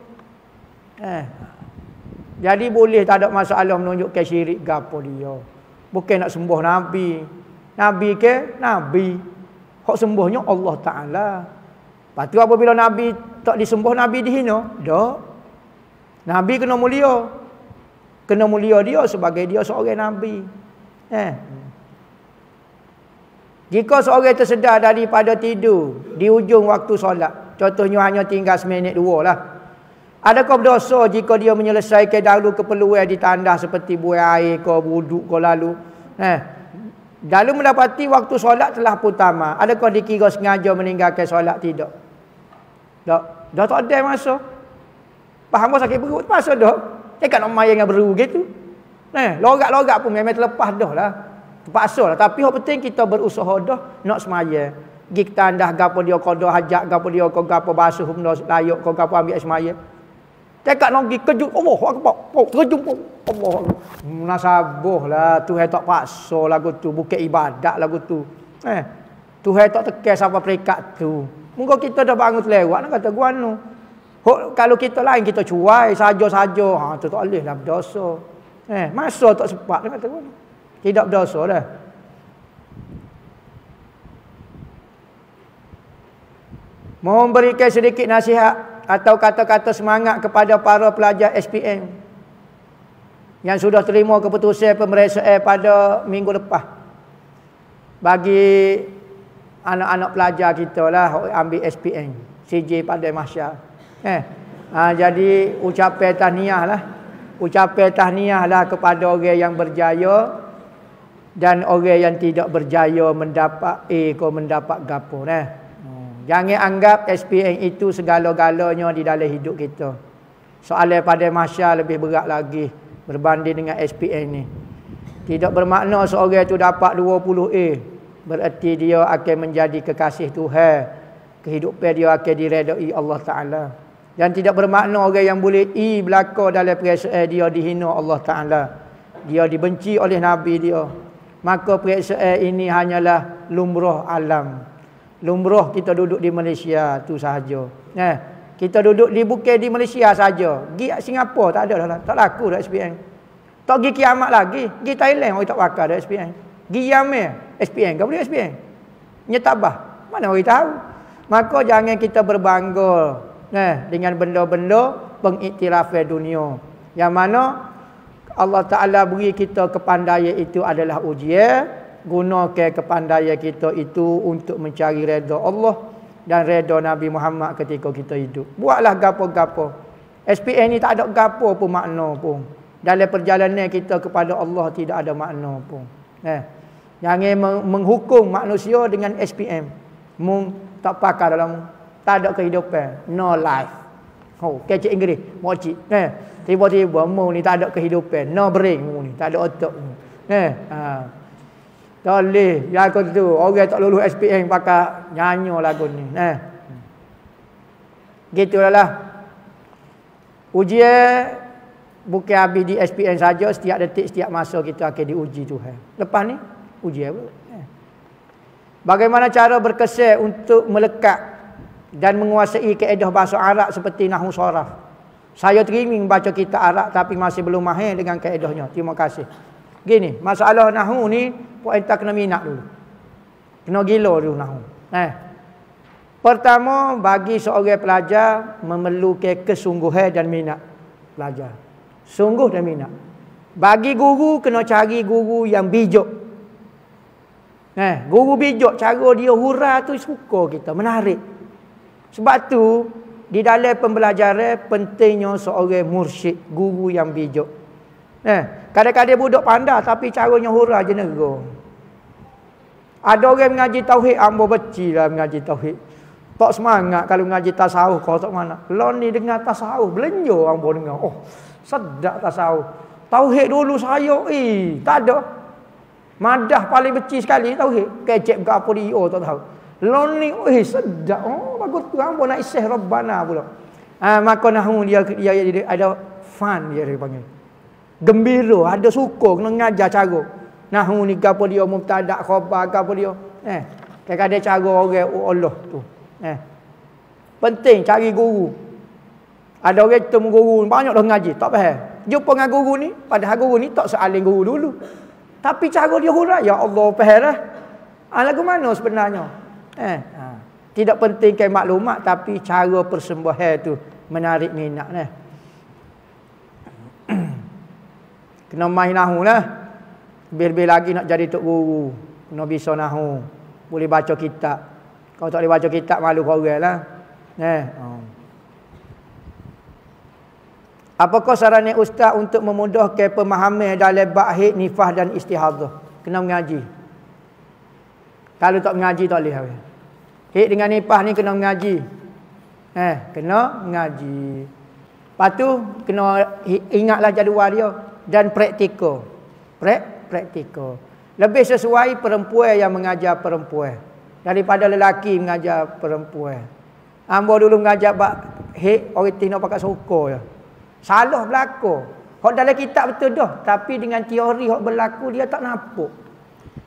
Jadi boleh tak ada masalah menunjukkan syirik gapo dia. Bukan nak sembah Nabi. Nabi ke? Nabi. Hak sembahnya Allah Ta'ala. Lepas tu apabila Nabi tak disembah, Nabi dihina. Tak. Nabi kena mulia. Kena mulia dia sebagai dia seorang Nabi. Jika seorang tersedar daripada tidur di ujung waktu solat, contohnya hanya tinggal seminit dua lah, adakah berdosa jika dia menyelesaikan dahulu keperluan di tandas seperti buang air ke, wuduk ke lalu? Lalu mendapati waktu solat telah pun tamat, adakah dikira sengaja meninggalkan solat? Tidak. Dah tak ada masa. Faham sakit perut? Masa dah. Cakap nak main dengan beru gitu. Logat-logat pun memang terlepas dah lah. Terpaksa lah. Tapi yang penting kita berusaha dah nak semaya. Pergi ke tandas gapo dia qada hajat, gapo dia kau gapo basuh benda layak, kau gapo ambil semaya. Cakap nak pergi kejut, Allah akbar. Terjun pun. Allah. Munasabah lah. Tuhan tak paksa lagu tu. Bukan ibadat lagu tu. Tuhan tak tekan sampai peringkat tu. Mungkin kita dah bangun terlewat. Nak kata guano. Kalau kita lain, kita cuai saja-saja. Tu tak boleh lah berdosa. Masa tak sempat. Nak kata guano. Tidak berdosa dah. Mohon berikan sedikit nasihat atau kata-kata semangat kepada para pelajar SPM yang sudah terima keputusan pemeriksaan pada minggu lepas. Bagi anak-anak pelajar kita lah ambil SPM, CJ pada Mahsyar. Jadi ucapan tahniah lah. Ucapan tahniah lah kepada orang yang berjaya dan orang yang tidak berjaya mendapat A ke mendapat gapo. Jangan anggap SPM itu segala-galanya di dalam hidup kita. Soalan pada Mahsyar lebih berat lagi berbanding dengan SPM ni. Tidak bermakna seorang itu dapat 20A bererti dia akan menjadi kekasih Tuhan. Kehidupan dia akan diredai Allah Ta'ala. Dan tidak bermakna orang yang boleh belaka dalam periksaan dia dihina Allah Ta'ala. Dia dibenci oleh Nabi dia. Maka periksaan ini hanyalah lumrah alam. Lumrah kita duduk di Malaysia tu sahaja. Kita duduk bukan di Malaysia saja. Pergi Singapura tak ada dah. Tak laku dah SPM. Tak pergi kiamat lagi. Pergi Thailand orang tak pakar dah SPM. Pergi Yaman SPM. Kau boleh SPM? Nyetabah. Mana orang tahu? Maka jangan kita berbangga dengan benda-benda pengiktirafan dunia. Yang mana Allah Ta'ala beri kita kepandaian itu adalah ujian. Gunakan kepandaian kita itu untuk mencari redha Allah dan redha Nabi Muhammad ketika kita hidup. Buatlah gapo-gapo. SPM ni tak ada gapo pun makna pun. Dalam perjalanan kita kepada Allah tidak ada makna pun. Jangan menghukum manusia dengan SPM. Tak pakar dalam, tak ada kehidupan. No life. Kecik Inggeris. Mocik. Tiba-tiba mu ni tak ada kehidupan. No brain mu ni. Tak ada otak mu. Tak boleh. Lagu tu. Orang tak lulus SPM pakai nyanyi lagu ni. Gitulah lah. Ujian bukan habis di SPM saja. Setiap detik, setiap masa kita akan diuji Tuhan. Lepas ni, ujian pula. Bagaimana cara berkesan untuk melekat dan menguasai kaedah bahasa Arab seperti nahwu sharaf. Saya teringin baca kitab Arab tapi masih belum mahir dengan kaedahnya. Terima kasih. Gini, masalah nahwu ni puan tak kena minat dulu. Kena gila dulu nahwu. Pertama, bagi seorang pelajar memerlukan kesungguhan dan minat belajar. Sungguh dan minat. Bagi guru, kena cari guru yang bijak. Guru bijak, cara dia hurah tu suka kita, menarik. Sebab tu, di dalam pembelajaran pentingnya seorang mursyid, guru yang bijak. Kadang-kadang budak pandai tapi caranya hurah je negara. Ada orang mengaji tauhid, ambo becilah mengaji tauhid. Tak semangat kalau mengaji tasawuf kau tak mana. Lon ni dengar tasawuf, belenjo ambo dengar. Oh, sedap tasawuf. Tauhid dulu saya, tak ada. Madah paling beci sekali tauhid. Kecek ke apa dia tak tahu. Lon ni, sedap. Oh, bagus tu ambo nak isih Rabbana pula. Maka nahu dia ada fun dia panggil. Gembira, ada suka kena ngajar cara. Nahu ni gapo dia mubtada khabar gapo dia. Kadang-kadang cara orang Allah tu. Penting cari guru. Ada orang temu guru banyak dah ngaji, tak faham. Jumpa dengan guru ni, padahal guru ni tak sealing guru dulu. Tapi cara dia hurah, ya Allah faham dah. Lagu mana sebenarnya? Tidak penting ke maklumat tapi cara persembahan tu menarik minat Kena main nahu lah. Lebih-lebih lagi nak jadi tok guru. Kena bisa nahu. Boleh baca kitab. Kalau tak boleh baca kitab, malu kau orang lah. Apakah saran ustaz untuk memudahkan pemahaman dalam bab haid, nifas dan istihadah? Kena mengaji. Kalau tak mengaji, tak boleh. Haid dengan nifas ni kena mengaji. Kena mengaji. Lepas tu, kena ingatlah jadual dia. Dan praktikal. Praktikal. Lebih sesuai perempuan yang mengajar perempuan daripada lelaki mengajar perempuan. Ambo dulu mengajar bab haid, orang tino pakai suka je. Salah berlaku. Hak dalam kitab betul dah, tapi dengan teori hak berlaku dia tak nampak.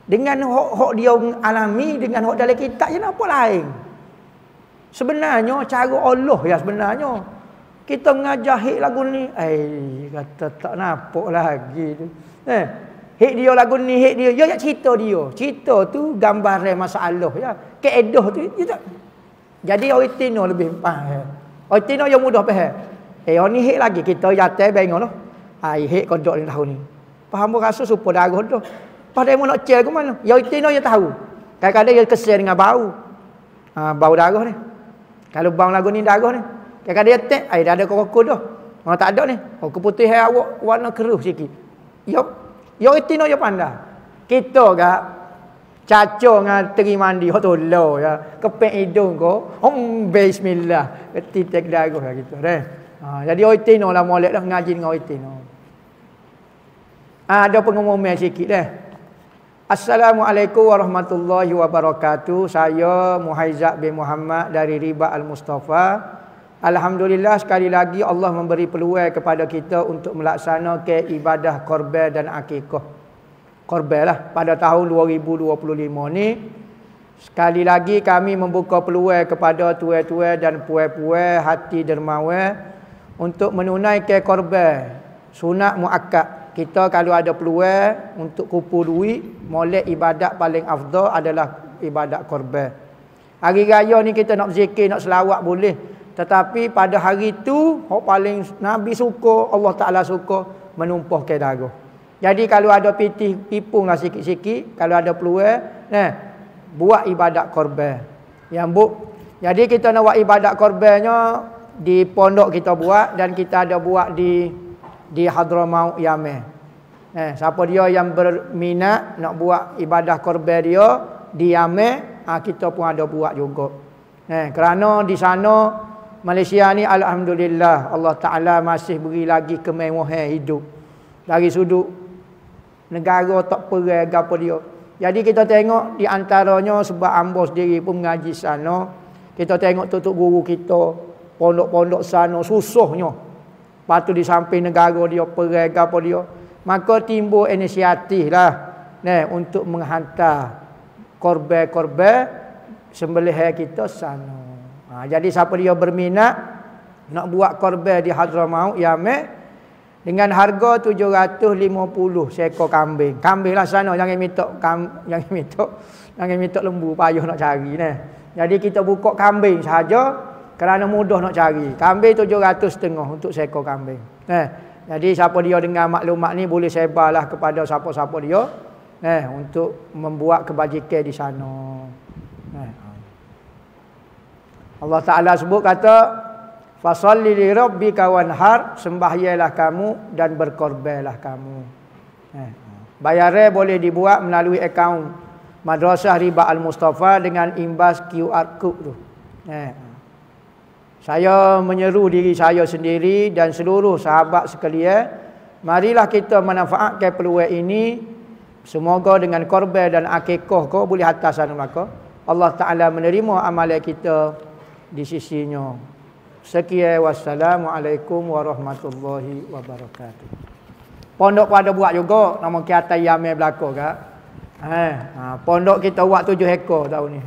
Dengan hak dia alami dengan hak dalam kitab je nampak lain. Sebenarnya cara Allah ya sebenarnya. Kita mengajar haid lagu ni, kata tak nampak lagi tu. Haid dia lagu ni, haid dia, ya cerita dia. Cerita tu gambaran masalah ya. Kaedah tu ya tak. Jadi orang tino lebih faham. Orang tino yang mudah faham. Orang ni haid lagi kita yatai bengok noh. Haid kodok ni tahun ni. Faham rasa supo darah tu. Padahal mau nak cel ke mana? Ya orang tino yang tahu. Kadang-kadang dia kesel dengan bau. Bau darah ni. Kalau bau lagu ni darah ni. Kadang-kadang dia tek, dah ada kokok dah. Orang tak ada ni. Keputihan awak warna keruh sikit. Ya itu no ya pandai. Kita gak caco dengan teri mandi hot tolo ya. Kepek hidung ko. Bismillah. Ketitek darah gitu deh. Jadi oitino lah molek dah ngaji dengan oitino. Ada pengumuman sikit deh. Assalamualaikum warahmatullahi wabarakatuh. Saya Muhaizak bin Muhammad dari Riba Al-Mustafa. Alhamdulillah sekali lagi Allah memberi peluang kepada kita untuk melaksanakan ibadah korban dan akikah. Korban lah pada tahun 2025 ni. Sekali lagi kami membuka peluang kepada tuan-tuan dan puan-puan hati dermawan untuk menunaikan korban sunat muakkad. Kita kalau ada peluang untuk kumpul duit, molek ibadat paling afdal adalah ibadat korban. Hari raya ni kita nak berzikir, nak selawat boleh. Tetapi pada hari itu, yang paling Nabi suka, Allah Ta'ala suka, menumpahkan darah. Jadi kalau ada pitih, ipunglah sikit-sikit. Kalau ada peluang, buat ibadat korban. Jadi kita nak buat ibadat korbannya, di pondok kita buat, dan kita ada buat di Hadramaut Yaman. Siapa dia yang berminat nak buat ibadah korban dia di Yaman, kita pun ada buat juga. Kerana di sana Malaysia ni alhamdulillah Allah Ta'ala masih beri lagi kemewahan hidup. Dari sudut negara tak perang apa dia. Jadi kita tengok di antaranya sebab ambo sendiri pun mengaji sana. Kita tengok tutup guru kita, pondok-pondok sana susahnya. Lepas tu di samping negara dia perang apa dia. Maka timbul inisiatif lah untuk menghantar korban-korban sembelihan kita sana. Jadi siapa dia berminat nak buat korban di Hadramaut Yaman, dengan harga 750 seekor kambing. Kambing lah sana, jangan minta lembu, payah nak cari ni. Jadi kita buka kambing sahaja kerana mudah nak cari. Kambing 750 untuk seekor kambing. Jadi siapa dia dengar maklumat ni boleh sebarlah kepada siapa-siapa dia untuk membuat kebajikan di sana. Allah Ta'ala sebut kata, fasalli li rabbika wanhar, sembahyailah kamu dan berkorbanlah kamu. Bayaran boleh dibuat melalui akaun Madrasah Riba Al-Mustafa dengan imbas QR code tu. Saya menyeru diri saya sendiri dan seluruh sahabat sekalian, marilah kita manfaatkan peluang ini. Semoga dengan korban dan akikah kau boleh hatasan maka Allah Ta'ala menerima amalan kita di sisinya. Sekian, wassalamualaikum warahmatullahi wabarakatuh. Pondok pada buat juga nama Kiatai Yamil belakang kak. Pondok kita buat 7 ekor tahun ni.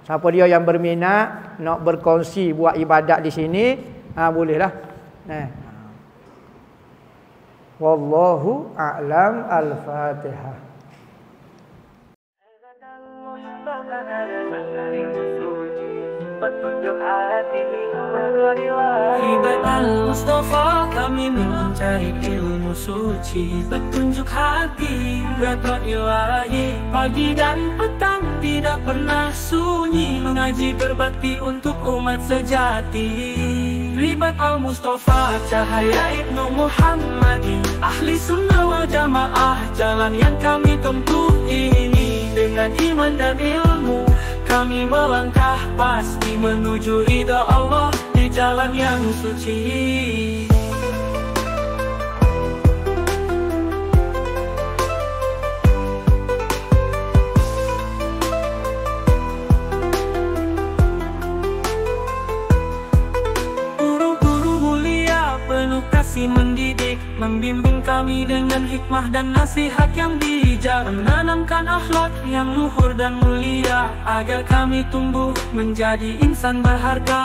Siapa dia yang berminat nak berkongsi buat ibadat di sini, bolehlah. Wallahu a'lam. Al-Fatihah. Hibat Al-Mustafa, kami mencari ilmu suci, petunjuk hati, berkat ilahi. Pagi dan petang tidak pernah sunyi, mengaji berbakti untuk umat sejati. Hibat Al-Mustafa, cahaya Ibnu Muhammadi, ahli sunnah wal jamaah, jalan yang kami tempuh ini. Dengan iman dan ilmu kami melangkah pasti menuju ridha Allah di jalan yang suci. Guru-guru mulia penuh kasih mendidik, membimbing kami dengan hikmah dan nasihat yang bijak, menanamkan akhlak yang luhur dan mulia, agar kami tumbuh menjadi insan berharga.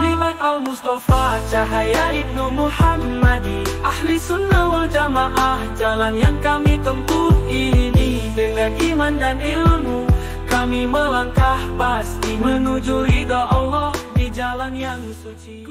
Hibat Al-Mustafa, cahaya Ibnu Muhammadi, ahli sunnah wal jamaah, jalan yang kami tempuh ini. Dengan iman dan ilmu kami melangkah pasti menuju ridha Allah di jalan yang suci.